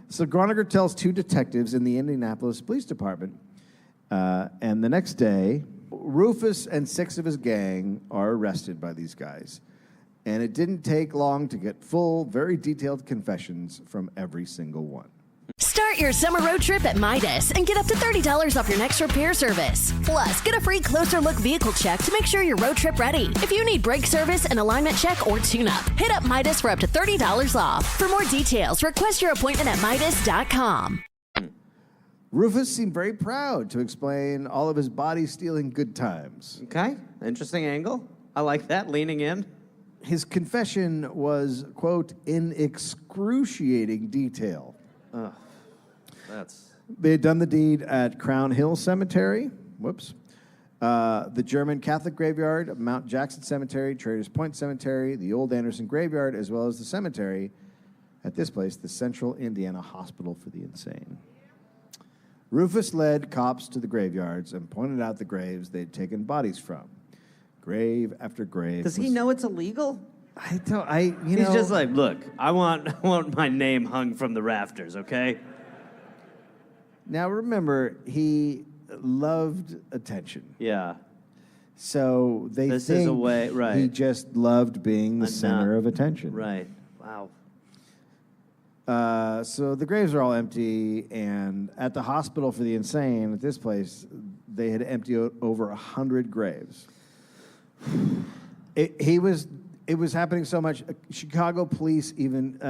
So Groniger tells 2 detectives in the Indianapolis Police Department, and the next day, Rufus and 6 of his gang are arrested by these guys. And it didn't take long to get full, very detailed confessions from every single one. Start your summer road trip at Midas and get up to $30 off your next repair service. Plus, get a free closer look vehicle check to make sure you're road trip ready. If you need brake service, an alignment check, or tune-up, hit up Midas for up to $30 off. For more details, request your appointment at Midas.com. Rufus seemed very proud to explain all of his body-stealing good times. Okay, interesting angle. I like that, leaning in. His confession was, quote, in excruciating detail. They had done the deed at Crown Hill Cemetery. Whoops. The German Catholic Graveyard, Mount Jackson Cemetery, Traders Point Cemetery, the Old Anderson Graveyard, as well as the cemetery at this place, the Central Indiana Hospital for the Insane. Rufus led cops to the graveyards and pointed out the graves they'd taken bodies from. Grave after grave. Does he know it's illegal? I don't. He's just like, look, I want my name hung from the rafters, okay? Now remember, he loved attention. Yeah. So This is a way, right. he just loved being the center of attention. Right. Wow. So the graves are all empty, and at the hospital for the insane, at this place, they had emptied over 100 graves. It was happening so much. Chicago police even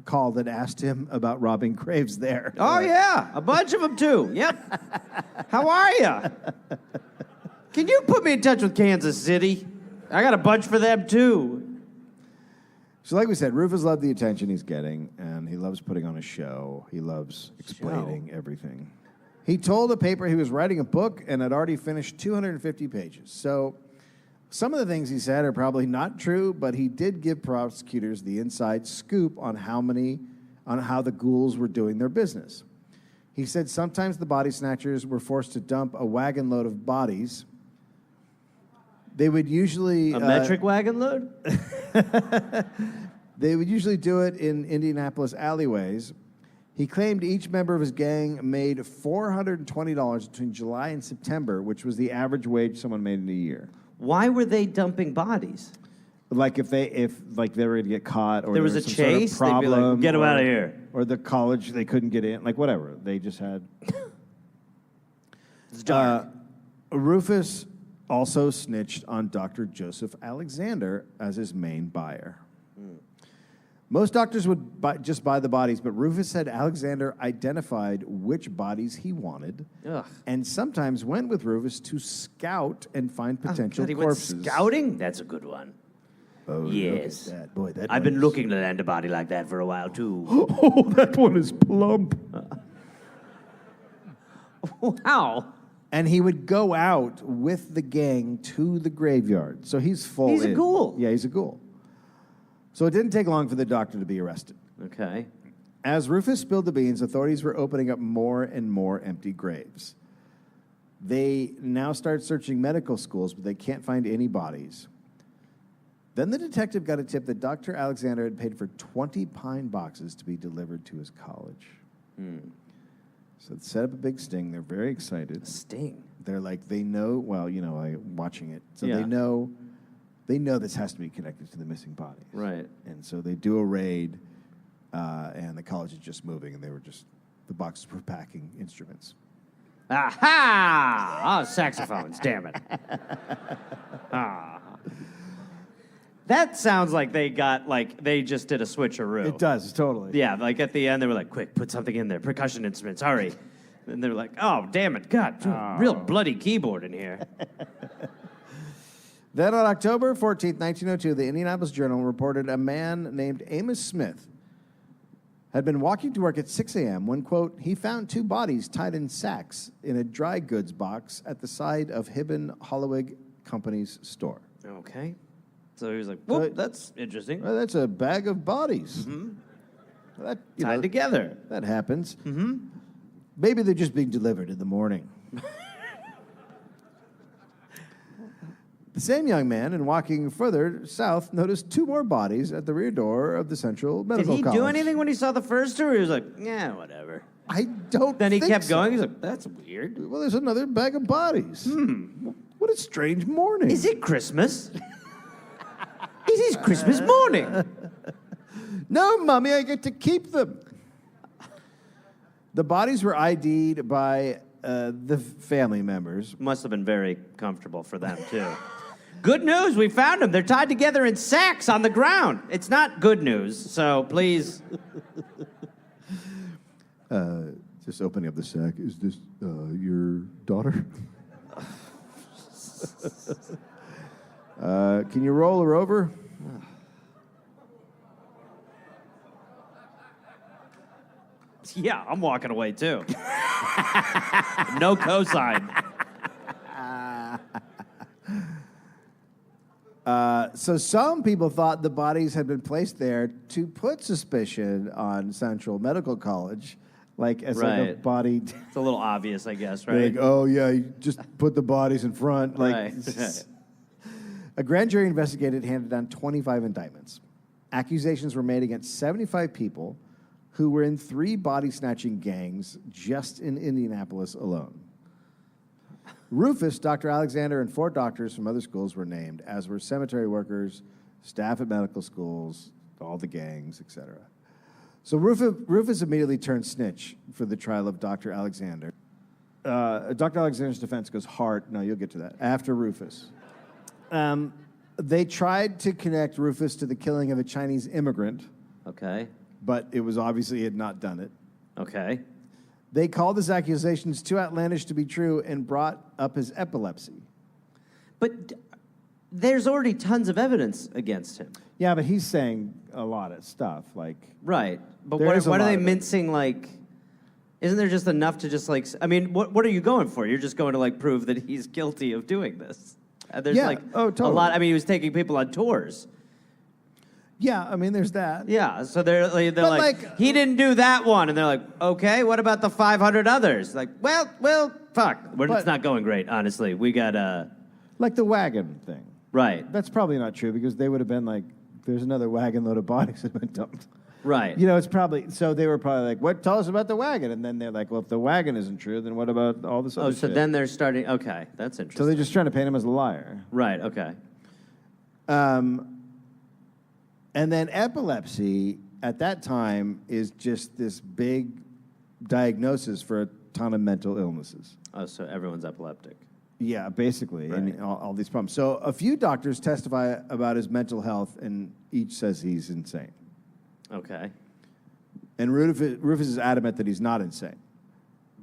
called and asked him about robbing graves there. Oh, yeah. A bunch of them, too. Yep. How are you? Can you put me in touch with Kansas City? I got a bunch for them, too. So like we said, Rufus loved the attention he's getting, and he loves putting on a show. He loves explaining everything. He told a paper he was writing a book and had already finished 250 pages. So some of the things he said are probably not true, but he did give prosecutors the inside scoop on how the ghouls were doing their business. He said sometimes the body snatchers were forced to dump a wagon load of bodies. They would usually... A metric wagon load? They would usually do it in Indianapolis alleyways. He claimed each member of his gang made $420 between July and September, which was the average wage someone made in a year. Why were they dumping bodies? Like if they were going to get caught, or There was a some chase, sort of they'd be problem, like, "Get 'em or- out of here." or the college they couldn't get in, like whatever. They just had. It's dark. Rufus also snitched on Dr. Joseph Alexander as his main buyer. Most doctors would just buy the bodies, but Rufus said Alexander identified which bodies he wanted, and sometimes went with Rufus to scout and find potential God, he corpses. went scouting? That's a good one. Oh, Yes. look at that. Boy, that I've been one is- looking to land a body like that for a while, too. Oh, that one is plump. Wow. And he would go out with the gang to the graveyard. So he's full He's a in. ghoul. Yeah, he's a ghoul. So it didn't take long for the doctor to be arrested. Okay. As Rufus spilled the beans, authorities were opening up more and more empty graves. They now start searching medical schools, but they can't find any bodies. Then the detective got a tip that Dr. Alexander had paid for 20 pine boxes to be delivered to his college. So it set up a big sting. They're very excited. Sting. They're like, they know, well, watching it. So Yeah. they know this has to be connected to the missing bodies. Right. And so they do a raid, and the college is just moving, and the boxes were packing instruments. Aha! Oh, saxophones, damn it. That sounds like they just did a switcheroo. It does, totally. Yeah, like at the end, they were like, quick, put something in there. Percussion instruments, hurry. And they're like, oh, damn it, God, real bloody keyboard in here. Then on October 14th, 1902, the Indianapolis Journal reported a man named Amos Smith had been walking to work at 6 a.m. when, quote, he found two bodies tied in sacks in a dry goods box at the side of Hibben Holloweg Company's store. Okay. So he was like, whoop, So- that's interesting. Well, that's a bag of bodies. That, Tied together. That happens. Maybe they're just being delivered in the morning. The same young man, in walking further south, noticed two more bodies at the rear door of the Central Did Medical he College. do anything when he saw the first two, or he was like, yeah, whatever? I don't Then he think kept so. going. He's like, that's weird. Well, there's another bag of bodies. What a strange morning. Is it Christmas? It is Christmas morning. No, Mommy, I get to keep them. The bodies were ID'd by the family members. Must have been very comfortable for them, too. Good news, we found them. They're tied together in sacks on the ground. It's not good news, so please. Just opening up the sack. Is this your daughter? Can you roll her over? Yeah, I'm walking away too. No cosign. So some people thought the bodies had been placed there to put suspicion on Central Medical College, like as like a body. It's a little obvious, I guess, right? Like, oh yeah, you just put the bodies in front. Like, Right. A grand jury investigated, handed down 25 indictments. Accusations were made against 75 people who were in 3 body snatching gangs just in Indianapolis alone. Rufus, Dr. Alexander, and 4 doctors from other schools were named, as were cemetery workers, staff at medical schools, all the gangs, etc. So Rufus immediately turned snitch for the trial of Dr. Alexander. Dr. Alexander's defense goes hard. No, you'll get to that. After Rufus. They tried to connect Rufus to the killing of a Chinese immigrant, Okay. but it was obviously he had not done it. Okay. They called his accusations too outlandish to be true and brought up his epilepsy. But there's already tons of evidence against him. Yeah, but he's saying a lot of stuff. Like, Right. But There what is a are lot they of it. mincing, like... Isn't there just enough to just, like... I mean, what are you going for? You're just going to, like, prove that he's guilty of doing this. There's, Yeah. like, Oh, a totally. lot... I mean, he was taking people on tours. yeah, I mean, there's that. Yeah, so they're like, like, he didn't do that one. And they're like, okay, what about the 500 others? Like, well, fuck. It's But- not going great, honestly. We got, Like the wagon thing. right, That's probably not true because they would have been like, there's another wagon load of bodies that have been dumped. right. You know, it's probably, so they were probably like, what, tell us about the wagon. And then they're like, well, if the wagon isn't true, then what about all this other Oh, so shit? then they're starting, okay, that's interesting. So they're just trying to paint him as a liar. Right, okay. And then epilepsy, at that time, is just this big diagnosis for a ton of mental illnesses. Oh, so everyone's epileptic. Yeah, basically, Right. and all these problems. So a few doctors testify about his mental health, and each says he's insane. Okay. And Rufus is adamant that he's not insane.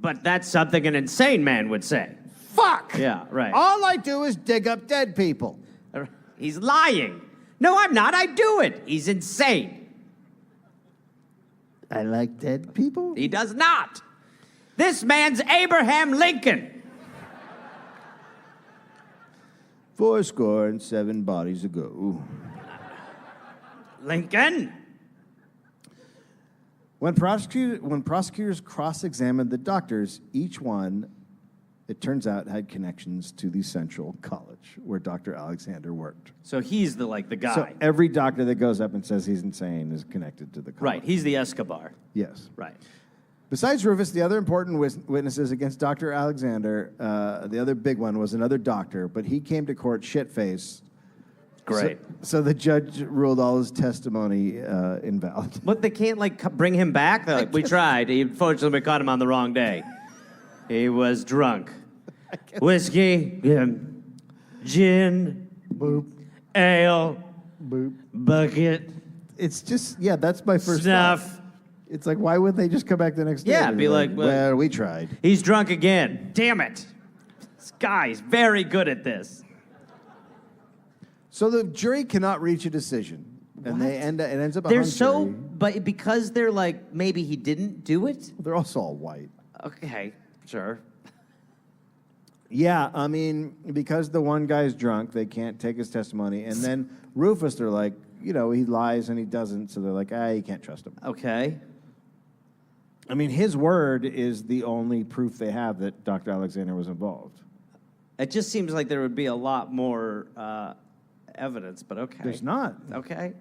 But that's something an insane man would say. Fuck! Yeah, right. All I do is dig up dead people. He's lying. No, I'm not. I do it. He's insane. I like dead people? He does not. This man's Abraham Lincoln. 87 bodies ago. Lincoln? When prosecutors cross-examined the doctors, each one, it turns out, had connections to the Central College where Dr. Alexander worked. So he's the guy. So every doctor that goes up and says he's insane is connected to the college. Right, he's the Escobar. Yes. Right. Besides Rufus, the other important witnesses against Dr. Alexander, the other big one was another doctor, but he came to court shit-faced. Great. So the judge ruled all his testimony invalid. But they can't, bring him back? They're like, we tried. Unfortunately, we caught him on the wrong day. He was drunk. Whiskey, gin, Boop, ale, boop. bucket, It's just, yeah, that's my first snuff. thought. It's like, why wouldn't they just come back the next day? Yeah, and be like, well, we tried. He's drunk again. Damn it. This guy's very good at this. So the jury cannot reach a decision, and it ends up a They're hung so, jury. but because they're like, maybe he didn't do it? They're also all white. Okay, sure. Yeah, I mean, because the one guy's drunk, they can't take his testimony, and then Rufus, they're like, he lies and he doesn't, so they're like, you can't trust him. Okay. I mean, his word is the only proof they have that Dr. Alexander was involved. It just seems like there would be a lot more evidence, but okay. There's not. Okay.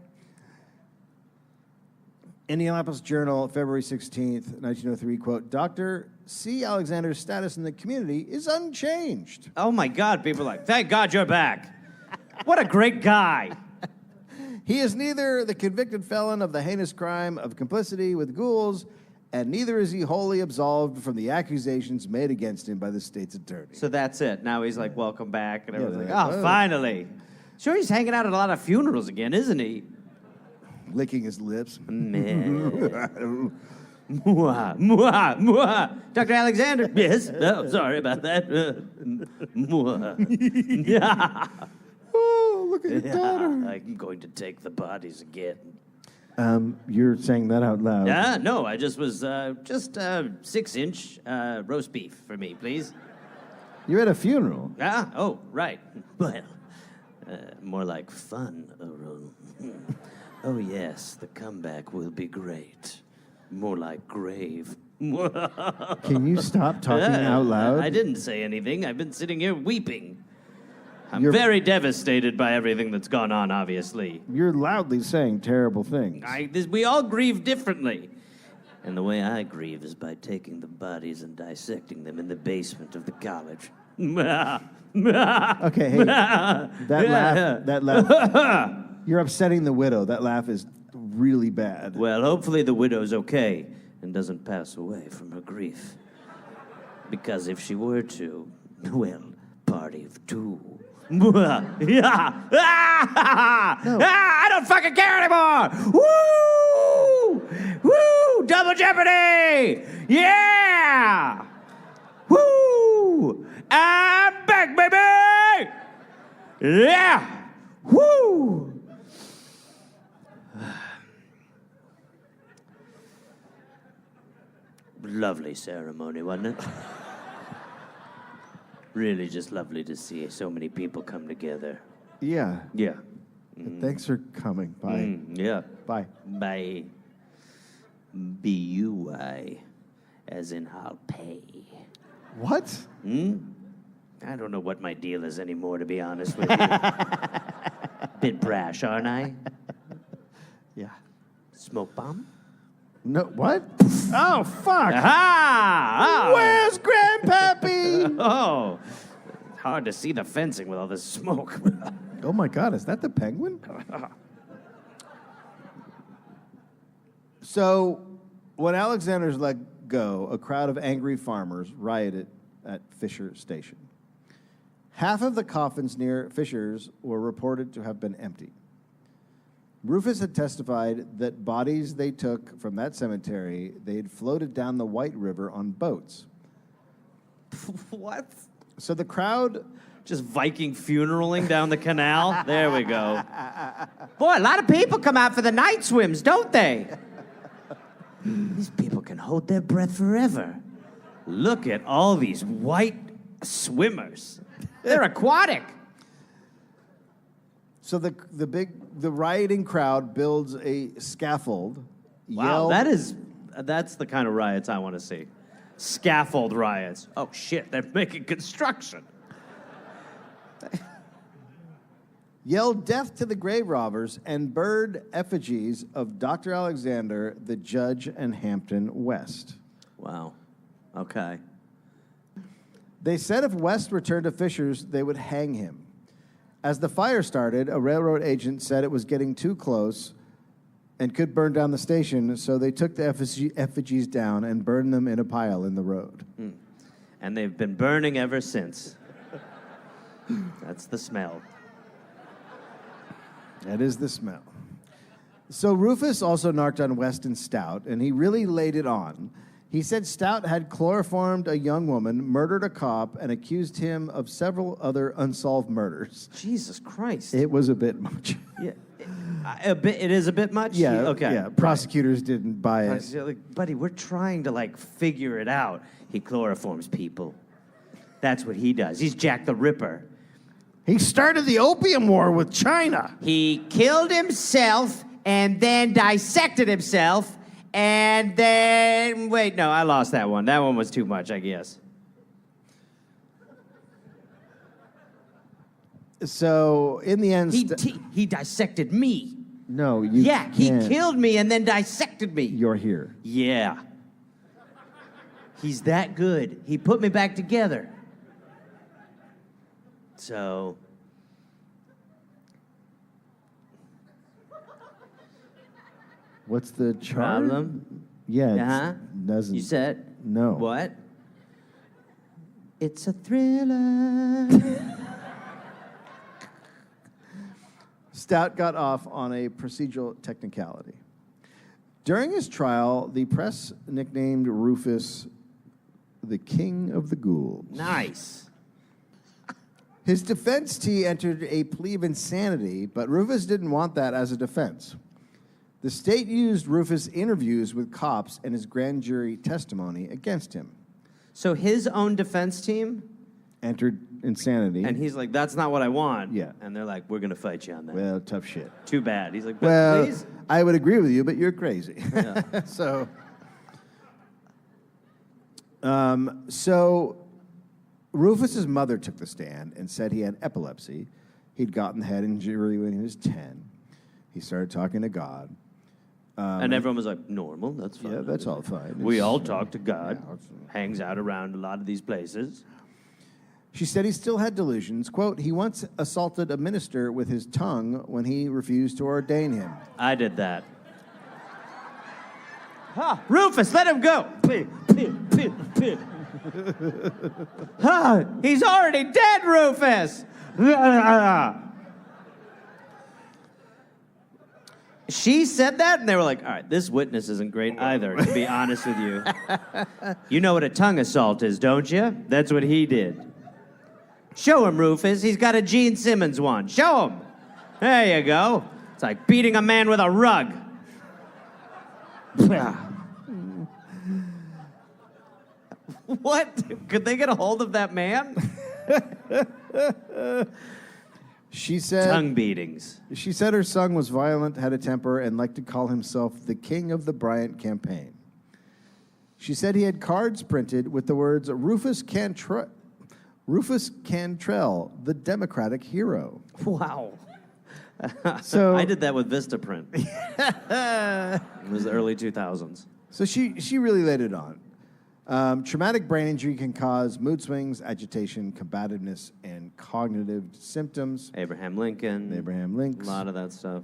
Indianapolis Journal, February 16th, 1903, quote, Dr. C. Alexander's status in the community is unchanged. Oh my God, people are like, thank God you're back. What a great guy. He is neither the convicted felon of the heinous crime of complicity with ghouls, and neither is he wholly absolved from the accusations made against him by the state's attorney. So that's it. Now he's like, welcome back. And everyone's they're like, like, oh, oh. finally. Sure, he's hanging out at a lot of funerals again, isn't he? Licking his lips. Man. Mwah, mwah, mwah. Dr. Alexander? Yes? Oh, sorry about that. Mwah. Yeah. Oh, look at your daughter. I'm going to take the bodies again. You're saying that out loud. No, I just was, 6-inch roast beef for me, please. You're at a funeral. Oh, right. Well, more like fun. Oh, yes, the comeback will be great. More like grave. Can you stop talking out loud? I didn't say anything. I've been sitting here weeping. I'm very devastated by everything that's gone on, obviously. You're loudly saying terrible things. We all grieve differently. And the way I grieve is by taking the bodies and dissecting them in the basement of the college. Okay, hey, that laugh, you're upsetting the widow. That laugh is really bad. Well, hopefully the widow's okay and doesn't pass away from her grief. Because if she were to, well, party of two. I don't fucking care anymore! Woo! Woo! Double Jeopardy! Yeah! Woo! I'm back, baby! Yeah! Woo! Lovely ceremony, wasn't it? Really just lovely to see so many people come together. Yeah. Yeah. Thanks for coming. Bye. Yeah. Bye. By B-U-I, as in I'll pay. What? I don't know what my deal is anymore, to be honest with you. Bit brash, aren't I? Yeah. Smoke bomb? No, what? Oh, fuck. Aha! Where's Grandpappy? Oh, hard to see the fencing with all this smoke. Oh, my God, is that the penguin? So, when Alexander's let go, a crowd of angry farmers rioted at Fisher Station. Half of the coffins near Fisher's were reported to have been empty. Rufus had testified that bodies they took from that cemetery, they had floated down the White River on boats. What? So the crowd... Just Viking funeraling down the canal? There we go. Boy, a lot of people come out for the night swims, don't they? These people can hold their breath forever. Look at all these white swimmers. They're aquatic. So the rioting crowd builds a scaffold. Wow, that's the kind of riots I want to see. Scaffold riots. Oh shit, they're making construction. Yelled death to the grave robbers and burned effigies of Dr. Alexander, the judge, and Hampton West. Wow. Okay. They said if West returned to Fisher's, they would hang him. As the fire started, a railroad agent said it was getting too close and could burn down the station, so they took the effigies down and burned them in a pile in the road. And they've been burning ever since. That's the smell. That is the smell. So Rufus also narked on West and Stout, and he really laid it on. He said Stout had chloroformed a young woman, murdered a cop, and accused him of several other unsolved murders. Jesus Christ. It was a bit much. Yeah. It is a bit much? Yeah, Okay. yeah. Prosecutors didn't buy it. Like, buddy, we're trying to, figure it out. He chloroforms people. That's what he does. He's Jack the Ripper. He started the Opium War with China. He killed himself and then dissected himself and then... Wait, no, I lost that one. That one was too much, I guess. So, in the end... He dissected me. No, you Yeah, he can't. killed me and then dissected me. You're here. Yeah. He's that good. He put me back together. So... What's the charge? Problem? Yeah, Uh-huh. it doesn't... You said? No. What? It's a thriller. Stout got off on a procedural technicality. During his trial, the press nicknamed Rufus the King of the Ghouls. Nice. His defense team entered a plea of insanity, but Rufus didn't want that as a defense. The state used Rufus' interviews with cops and his grand jury testimony against him. So his own defense team, Entered insanity. and he's like, "That's not what I want." Yeah. And they're like, "We're gonna fight you on that." Well, tough shit. Too bad. He's like, "But Well, please." I would agree with you, but you're crazy. Yeah. So Rufus's mother took the stand and said he had epilepsy. He'd gotten head injury when he was 10. He started talking to God. And everyone was like, "Normal. That's fine." Yeah, that's all fine. We all talk to God. Yeah, it's- Hangs out around a lot of these places. She said he still had delusions. Quote, he once assaulted a minister with his tongue when he refused to ordain him. I did that. Ha! Rufus, let him go. Ha! He's already dead, Rufus. She said that, and they were like, "All right, this witness isn't great either, to be honest with you. You know what a tongue assault is, don't you? That's what he did. Show him, Rufus. He's got a Gene Simmons one. Show him. There you go. It's like beating a man with a rug." What? Could they get a hold of that man? She said Tongue beatings. She said her son was violent, had a temper, and liked to call himself the king of the Bryant campaign. She said he had cards printed with the words Rufus Cantrell, the Democratic hero. Wow. So I did that with Vistaprint. It was the early 2000s. So she really laid it on. Traumatic brain injury can cause mood swings, agitation, combativeness, and cognitive symptoms. Abraham Lincoln. Links. A lot of that stuff.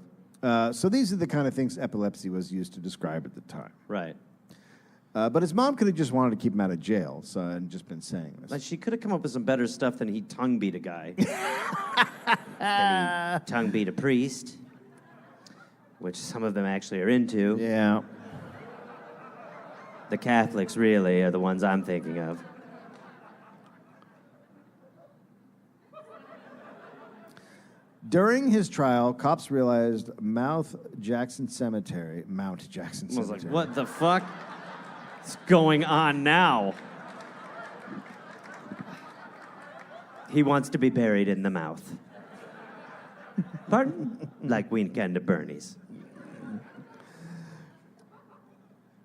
So these are the kind of things epilepsy was used to describe at the time. Right. But his mom could have just wanted to keep him out of jail, and just been saying this. Like, she could have come up with some better stuff than he tongue beat a guy. Then he tongue beat a priest, which some of them actually are into. Yeah. The Catholics really are the ones I'm thinking of. During his trial, cops realized Mount Jackson Cemetery. I was like, what the fuck? What's going on now? He wants to be buried in the mouth. Pardon? Like Weekend at Bernie's.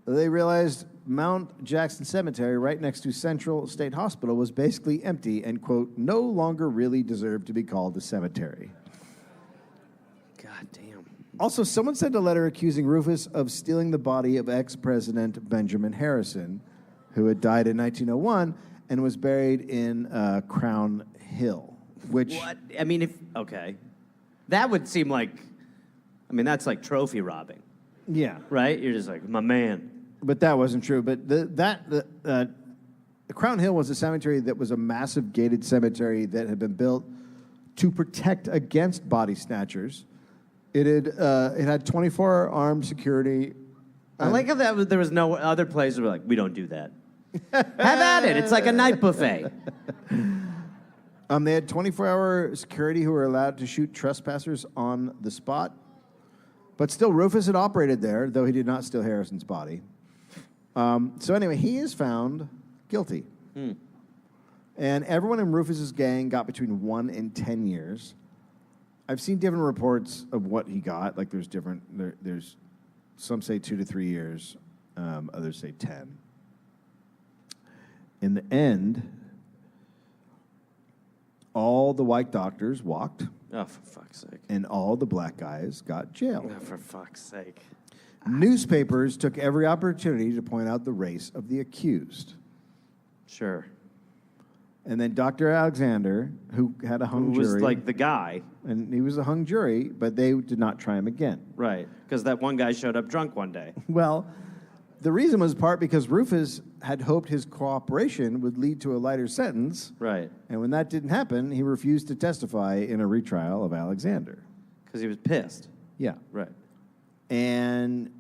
They realized Mount Jackson Cemetery, right next to Central State Hospital, was basically empty and, quote, no longer really deserved to be called a cemetery. God damn. Also, someone sent a letter accusing Rufus of stealing the body of ex-President Benjamin Harrison, who had died in 1901 and was buried in Crown Hill, which... What? I mean, okay. That would seem like, that's like trophy robbing, Yeah. right? You're just like, my man. But that wasn't true. But the Crown Hill was a cemetery that was a massive gated cemetery that had been built to protect against body snatchers. It had 24-hour armed security. I like how there was no other place where like, we don't do that. Have at it. It's like a night buffet. They had 24-hour security who were allowed to shoot trespassers on the spot. But still, Rufus had operated there, though he did not steal Harrison's body. So anyway, he is found guilty. And everyone in Rufus's gang got between 1 and 10 years. I've seen different reports of what he got. Like there's some say 2 to 3 years, others say 10. In the end, all the white doctors walked. Oh, for fuck's sake. And all the black guys got jailed. Oh, for fuck's sake. Newspapers took every opportunity to point out the race of the accused. Sure. And then Dr. Alexander, who had a hung Who jury. was like the guy. And he was a hung jury, but they did not try him again. Right. Because that one guy showed up drunk one day. Well, the reason was part because Rufus had hoped his cooperation would lead to a lighter sentence. Right. And when that didn't happen, he refused to testify in a retrial of Alexander. Because he was pissed. Yeah. Right. And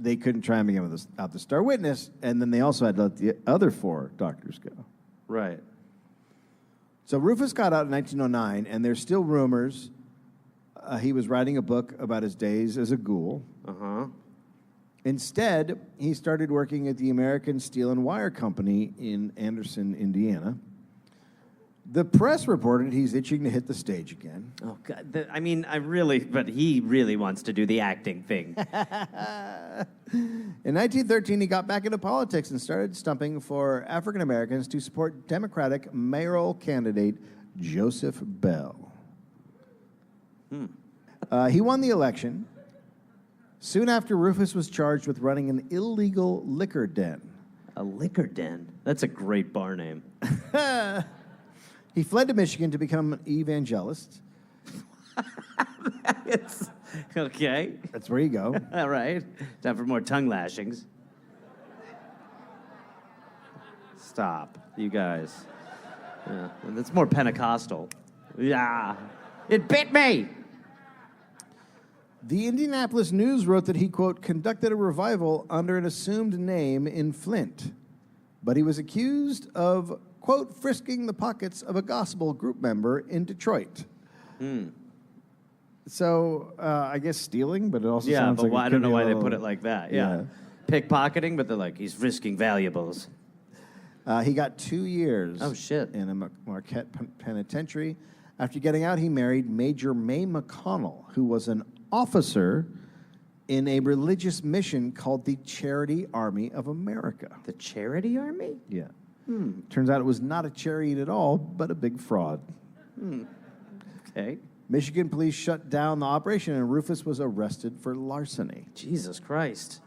they couldn't try him again without the star witness, and then they also had to let the other 4 doctors go. Right. So Rufus got out in 1909, and there's still rumors he was writing a book about his days as a ghoul. Uh-huh. Instead, he started working at the American Steel and Wire Company in Anderson, Indiana. The press reported he's itching to hit the stage again. Oh, God. But he really wants to do the acting thing. In 1913, he got back into politics and started stumping for African Americans to support Democratic mayoral candidate Joseph Bell. He won the election. Soon after, Rufus was charged with running an illegal liquor den. A liquor den? That's a great bar name. He fled to Michigan to become an evangelist. It's okay. That's where you go. All right. Time for more tongue lashings. Stop, you guys. Yeah, that's more Pentecostal. Yeah. It bit me! The Indianapolis News wrote that he, quote, conducted a revival under an assumed name in Flint, but he was accused of, quote, frisking the pockets of a gospel group member in Detroit. So, I guess stealing, but it also sounds like... I don't know why they put it like that. Yeah. Pickpocketing, but they're like, he's risking valuables. He got 2 years in a Marquette penitentiary. After getting out, he married Major May McConnell, who was an officer in a religious mission called the Charity Army of America. The Charity Army? Yeah. Turns out it was not a charity at all, but a big fraud. Okay. Michigan police shut down the operation, and Rufus was arrested for larceny. Jesus Christ.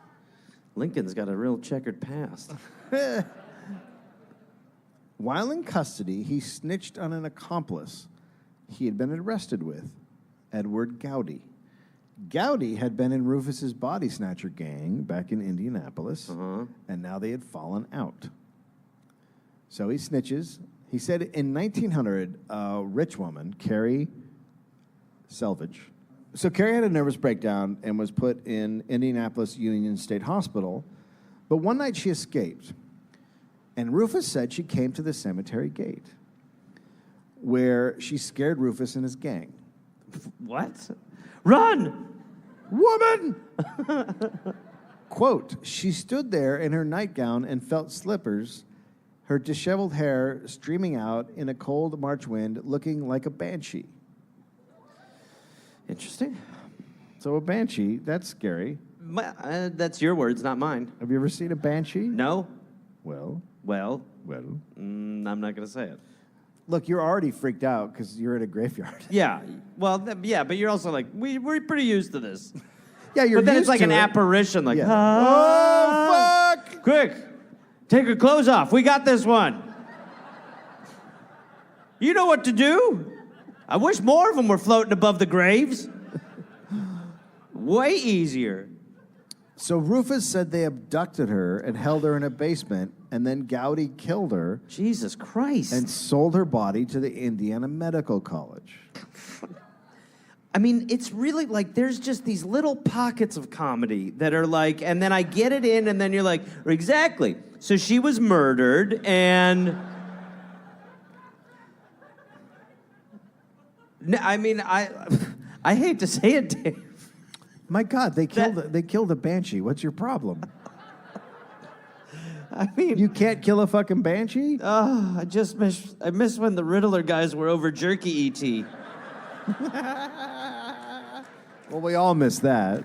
Lincoln's got a real checkered past. While in custody, he snitched on an accomplice he had been arrested with, Edward Gowdy. Gowdy had been in Rufus's body snatcher gang back in Indianapolis, and now they had fallen out. So he snitches. He said in 1900, a rich woman, Carrie Selvage. So Carrie had a nervous breakdown and was put in Indianapolis Union State Hospital, but one night she escaped. And Rufus said she came to the cemetery gate, where she scared Rufus and his gang. What? Run! Woman! Quote, she stood there in her nightgown and felt slippers, her disheveled hair streaming out in a cold March wind, looking like a banshee. Interesting. So a banshee, that's scary. That's your words, not mine. Have you ever seen a banshee? No. Well. I'm not going to say it. Look, you're already freaked out because you're in a graveyard. Yeah. Well, but you're also like, we're pretty used to this. Yeah, you're But then used it's like to an it. apparition, like, Yeah. Oh, fuck! Quick, take your clothes off. We got this one. You know what to do. I wish more of them were floating above the graves. Way easier. So Rufus said they abducted her and held her in a basement, and then Gowdy killed her Jesus Christ. and sold her body to the Indiana Medical College. I mean, it's really like there's just these little pockets of comedy that are like, and then I get it in, and then you're like, exactly. So she was murdered, and... No, I mean, I hate to say it, Dave. My God, they killed a banshee. What's your problem? I mean... You can't kill a fucking banshee? I miss when the Riddler guys were over jerky E.T. Well, we all miss that.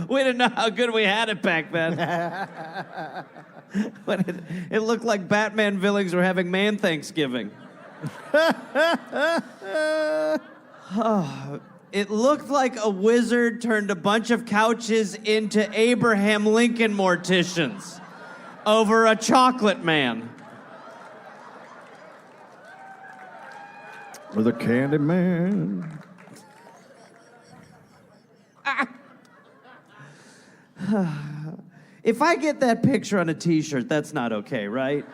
We didn't know how good we had it back then. When it looked like Batman villains were having man Thanksgiving. It looked like a wizard turned a bunch of couches into Abraham Lincoln morticians over a chocolate man. Or the Candy Man. If I get that picture on a T-shirt, that's not okay, right?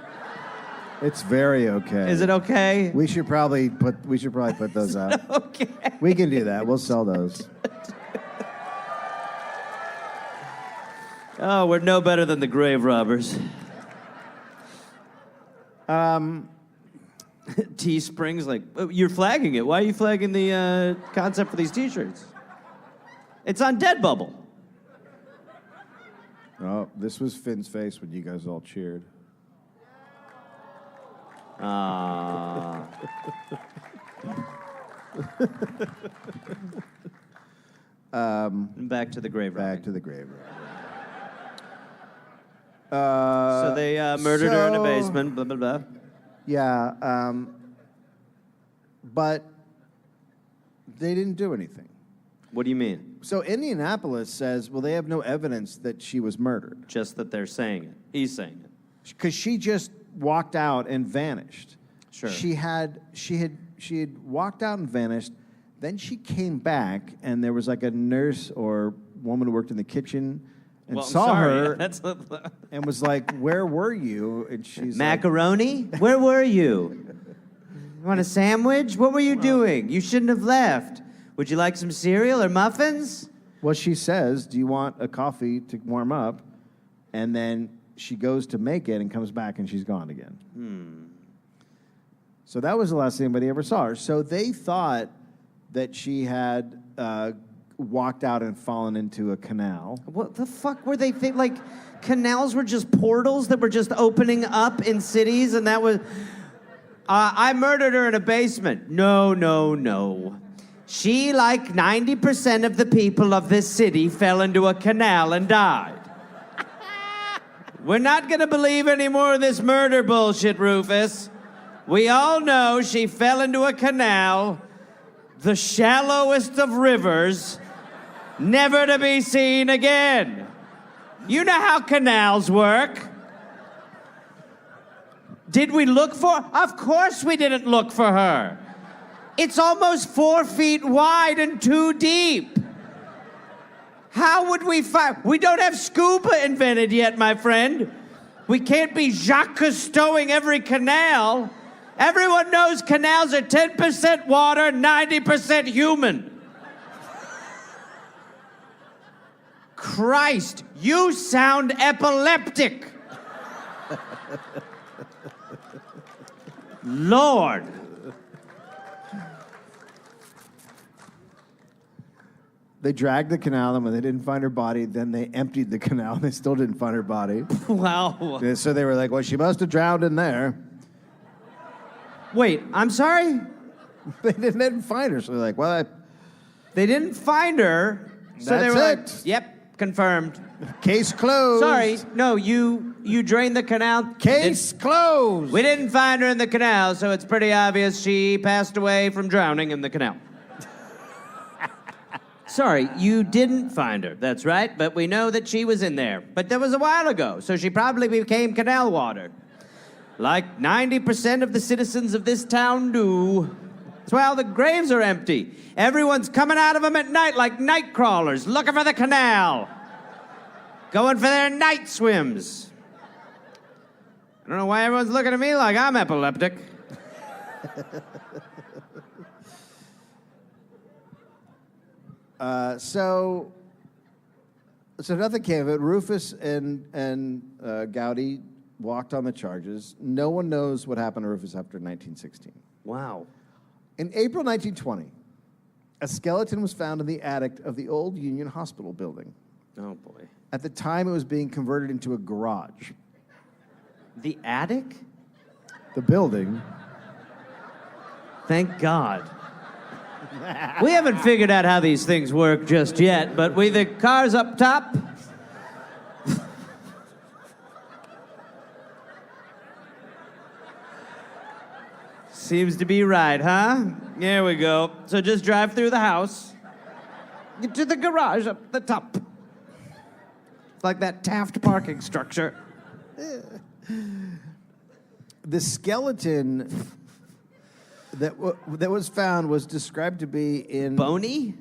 It's very okay. Is it okay? We should probably put those out. Okay. We can do that. We'll sell those. Oh, we're no better than the grave robbers. Teespring's like, oh, you're flagging it. Why are you flagging the concept for these T-shirts? It's on Deadbubble. Oh, this was Finn's face when you guys all cheered. Back to the grave robbing. Back to the grave. So they murdered her in a basement, blah, blah, blah. Yeah, but they didn't do anything. What do you mean? So Indianapolis says, well, they have no evidence that she was murdered. Just that they're saying it. He's saying it. Because she just walked out and vanished. Sure. She had walked out and vanished. Then she came back, and there was like a nurse or woman who worked in the kitchen and saw her and was like, "Where were you?" And she's Macaroni? Where were you? You want a sandwich? What were you doing? You shouldn't have left. Would you like some cereal or muffins? Well, she says, "Do you want a coffee to warm up?" And then she goes to make it and comes back, and she's gone again. So that was the last anybody ever saw her. So they thought that she had walked out and fallen into a canal. What the fuck were they think? Like, canals were just portals that were just opening up in cities, and that was... I murdered her in a basement. No. She, like 90% of the people of this city, fell into a canal and died. We're not gonna believe any more of this murder bullshit, Rufus. We all know she fell into a canal, the shallowest of rivers, never to be seen again. You know how canals work. Did we look for her? Of course we didn't look for her. It's almost 4 feet wide and 2 deep. How would we find? We don't have scuba invented yet, my friend. We can't be Jacques Cousteauing every canal. Everyone knows canals are 10% water, 90% human. Christ, you sound epileptic. Lord. They dragged the canal, and when they didn't find her body, then they emptied the canal, and they still didn't find her body. Wow. So they were like, well, she must have drowned in there. Wait, I'm sorry? They didn't find her, so they're like, well, They didn't find her, so they That's were it. like, yep, confirmed. case closed. Sorry, no, you drained the canal. Case closed. We didn't find her in the canal, so it's pretty obvious she passed away from drowning in the canal. Sorry, you didn't find her, that's right, but we know that she was in there. But that was a while ago, so she probably became canal water. Like 90% of the citizens of this town do. That's why all the graves are empty. Everyone's coming out of them at night like night crawlers, looking for the canal. Going for their night swims. I don't know why everyone's looking at me like I'm epileptic. So nothing came of it. Rufus and Gowdy walked on the charges. No one knows what happened to Rufus after 1916. Wow. In April 1920, a skeleton was found in the attic of the old Union Hospital building. Oh, boy. At the time, it was being converted into a garage. The attic? The building. Thank God. We haven't figured out how these things work just yet, but the car's up top. Seems to be right, huh? There we go. So just drive through the house. Get to the garage up the top. It's like that Taft parking structure. The skeleton that was found was described to be in Bony?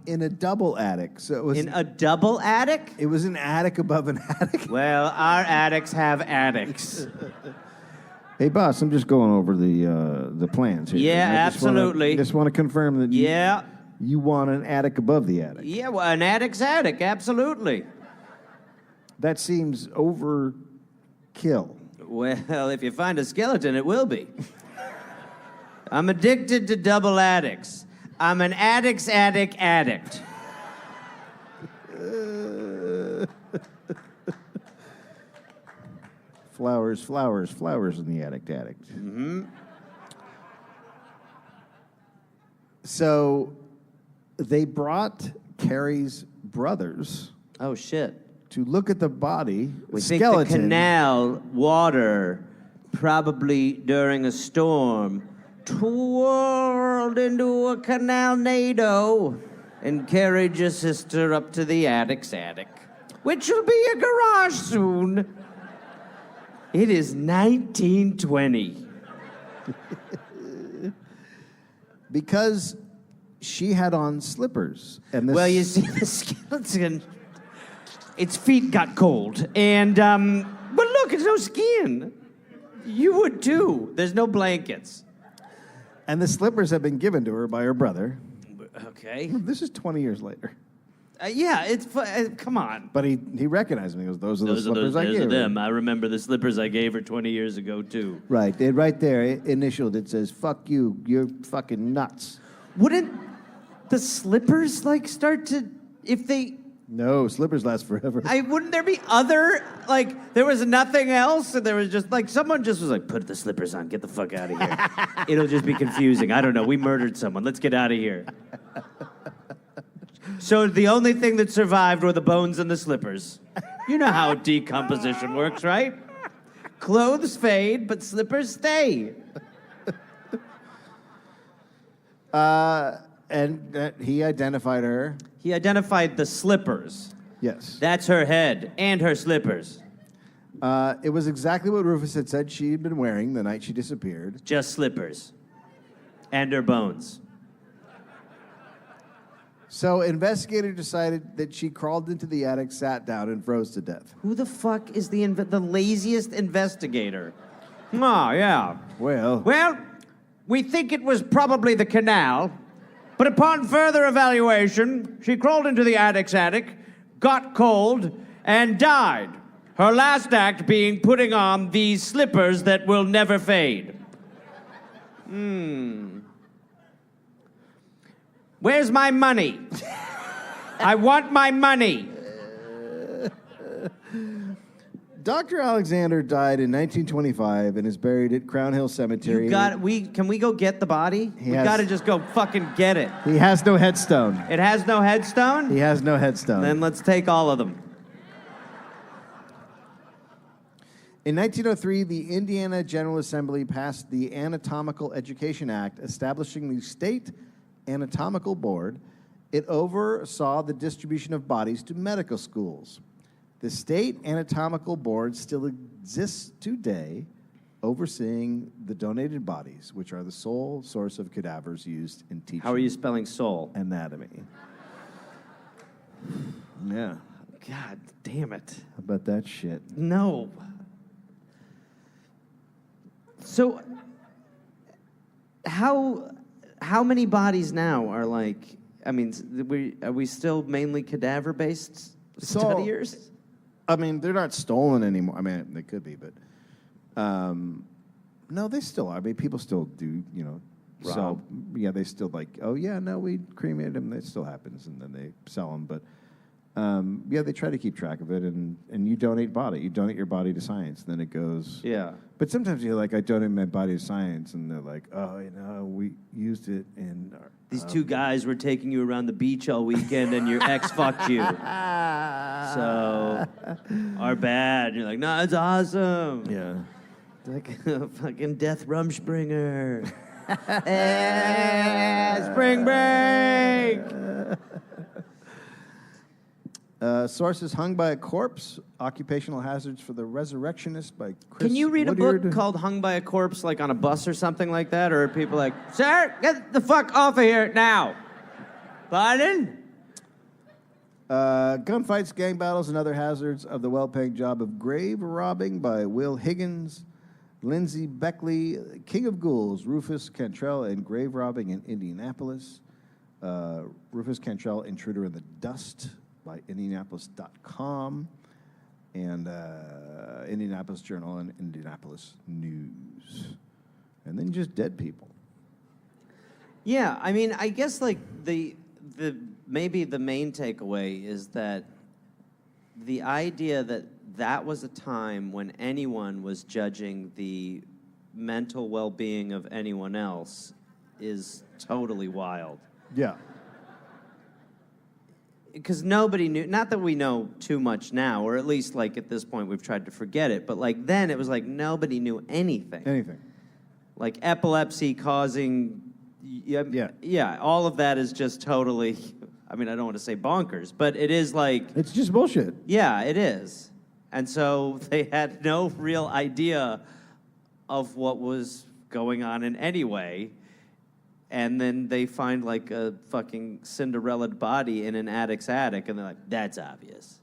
in a double attic. So it was In a double attic? It was an attic above an attic. Well, our attics have attics. Hey, boss, I'm just going over the plans here. Yeah, I just absolutely. Just want to confirm that. Yeah. You want an attic above the attic. Yeah, well, an attic's attic, absolutely. That seems overkill. Well, if you find a skeleton, it will be. I'm addicted to double attics. I'm an addict's addict. Flowers in the attic. Mm-hmm. So they brought Carrie's brothers Oh, shit. to look at the body, We skeleton. think the canal water, probably during a storm, twirled into a canal-nado and carried your sister up to the attic's attic, which will be a garage soon. It is 1920. Because she had on slippers. And this, Well, you see, the skeleton, its feet got cold. And, but look, it's no skin. You would too. There's no blankets. And the slippers have been given to her by her brother. Okay. This is 20 years later. Yeah, come on. But he recognized me. He goes, those are the slippers I those gave are her. them. I remember the slippers I gave her 20 years ago, too. Right. And right there, initialed, it says, fuck you. You're fucking nuts. Wouldn't the slippers, like, start to, if they... No, slippers last forever. Wouldn't there be other, like, there was nothing else, and there was just, like, someone just was like, put the slippers on, get the fuck out of here. It'll just be confusing. I don't know, we murdered someone, let's get out of here. So the only thing that survived were the bones and the slippers. You know how decomposition works, right? Clothes fade, but slippers stay. And he identified her. He identified the slippers. Yes. That's her head and her slippers. It was exactly what Rufus had said she'd been wearing the night she disappeared. Just slippers. And her bones. So investigators decided that she crawled into the attic, sat down, and froze to death. Who the fuck is the laziest investigator? Oh, yeah. Well, we think it was probably the canal, but upon further evaluation, she crawled into the attic's attic, got cold, and died. Her last act being putting on these slippers that will never fade. Where's my money? I want my money. Dr. Alexander died in 1925 and is buried at Crown Hill Cemetery. Can we go get the body? We gotta just go fucking get it. He has no headstone. It has no headstone? He has no headstone. Then let's take all of them. In 1903, the Indiana General Assembly passed the Anatomical Education Act, establishing the State Anatomical Board. It oversaw the distribution of bodies to medical schools. The State Anatomical Board still exists today, overseeing the donated bodies, which are the sole source of cadavers used in teaching. How are you spelling soul? Anatomy. Yeah. God damn it. How about that shit? No. So, how many bodies now are like, I mean, are we still mainly cadaver-based studiers? I mean, they're not stolen anymore. I mean, they could be, but no, they still are. I mean, people still do, you know. Rob. So, yeah, they still like, oh, yeah, no, we cremated them. That still happens, and then they sell them. But, yeah, they try to keep track of it, and you donate body. You donate your body to science, and then it goes. Yeah. But sometimes you're like, I donate my body to science, and they're like, oh, you know, we used it in our... These two guys were taking you around the beach all weekend, and your ex fucked you. So, our bad. You're like, no, it's awesome. Yeah. Like a fucking Death Rumspringer. Spring break! Sources: Hung by a Corpse, Occupational Hazards for the Resurrectionist by Chris Can you read Woodyard. a book called Hung by a Corpse, like on a bus or something like that? Or are people like, sir, get the fuck off of here now? Pardon? Gunfights, Gang Battles, and Other Hazards of the Well-Paying Job of Grave Robbing by Will Higgins, Lindsay Beckley, King of Ghouls, Rufus Cantrell, and Grave Robbing in Indianapolis. Rufus Cantrell, Intruder in the Dust by Indianapolis.com and Indianapolis Journal and Indianapolis News. And then just dead people. Yeah, I mean, I guess like the maybe the main takeaway is that the idea that that was a time when anyone was judging the mental well-being of anyone else is totally wild. Yeah. Because nobody knew, not that we know too much now, or at least like at this point we've tried to forget it, but like then it was like nobody knew anything. Anything. Like epilepsy causing, yeah, all of that is just totally, I mean, I don't want to say bonkers, but it is like... It's just bullshit. Yeah, it is. And so they had no real idea of what was going on in any way. And then they find like a fucking Cinderella body in an addict's attic, and they're like, that's obvious.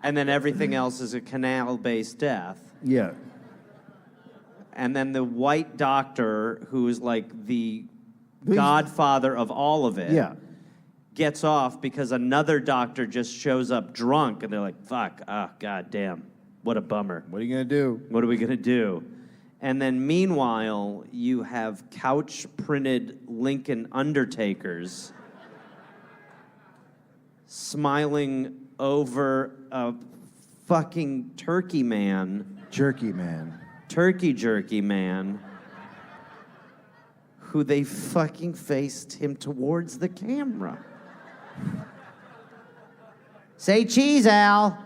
And then everything else is a canal-based death. Yeah. And then the white doctor, who is like the godfather of all of it, gets off because another doctor just shows up drunk, and they're like, fuck, god damn, what a bummer. What are you going to do? What are we going to do? And then meanwhile, you have couch-printed Lincoln Undertakers smiling over a fucking turkey man. Jerky man. Turkey jerky man. Who they fucking faced him towards the camera. Say cheese, Al.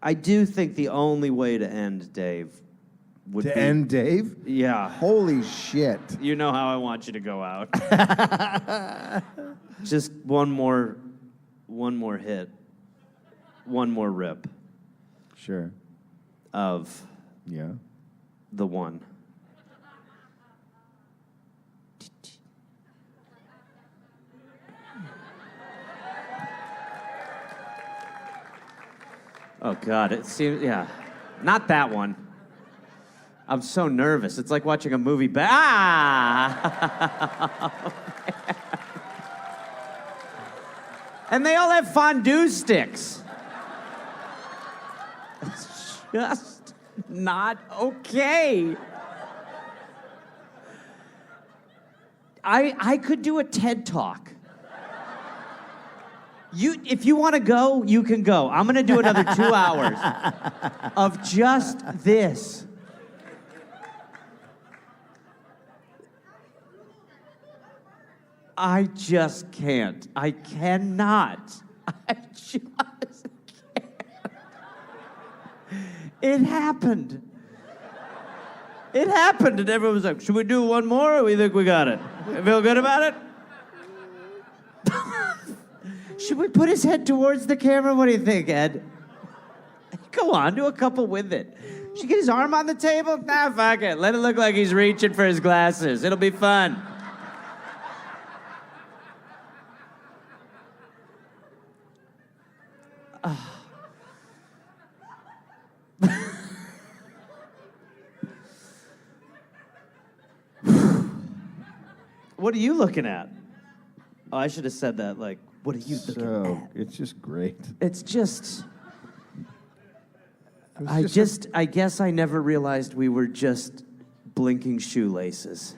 I do think the only way to end Dave would be... To end Dave? Yeah. Holy shit. You know how I want you to go out. Just one more hit. One more rip. Sure. Of... Yeah. The one. Oh, God, it seems, yeah. Not that one. I'm so nervous. It's like watching a movie back. Ah! And they all have fondue sticks. It's just not okay. I could do a TED Talk. If you want to go, you can go. I'm going to do another 2 hours of just this. I just can't. I cannot. I just can't. It happened. It happened, and everyone was like, should we do one more, or we think we got it? You feel good about it? Should we put his head towards the camera? What do you think, Ed? Go on, do a couple with it. Should he get his arm on the table? Nah, fuck it. Let it look like he's reaching for his glasses. It'll be fun. What are you looking at? Oh, I should have said that, like, what are you looking at? It's just great. It's just... I guess I never realized we were just blinking shoelaces.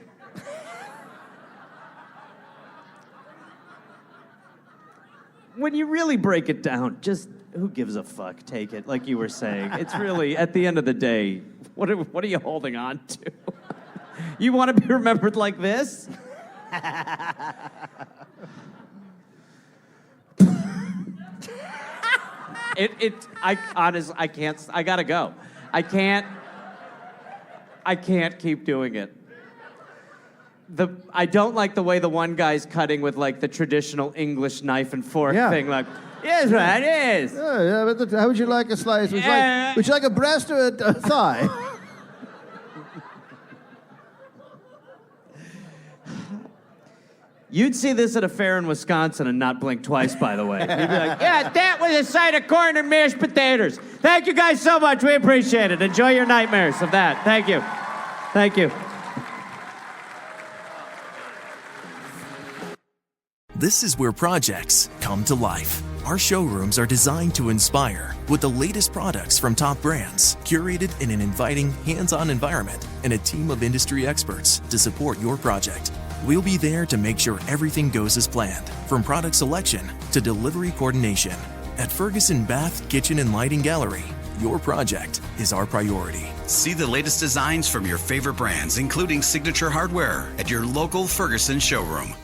When you really break it down, just who gives a fuck? Take it, like you were saying. It's really, at the end of the day, what are you holding on to? You want to be remembered like this? I can't, I gotta go. I can't keep doing it. I don't like the way the one guy's cutting with like the traditional English knife and fork thing, like, yes, right, yes. Yeah, but how would you like a slice? Would you like a breast or a thigh? You'd see this at a fair in Wisconsin and not blink twice, by the way. You'd be like, yeah, that was a side of corn and mashed potatoes. Thank you guys so much. We appreciate it. Enjoy your nightmares of that. Thank you. Thank you. This is where projects come to life. Our showrooms are designed to inspire with the latest products from top brands, curated in an inviting, hands-on environment, and a team of industry experts to support your project. We'll be there to make sure everything goes as planned, from product selection to delivery coordination. At Ferguson Bath, Kitchen and Lighting Gallery, your project is our priority. See the latest designs from your favorite brands, including signature hardware, at your local Ferguson showroom.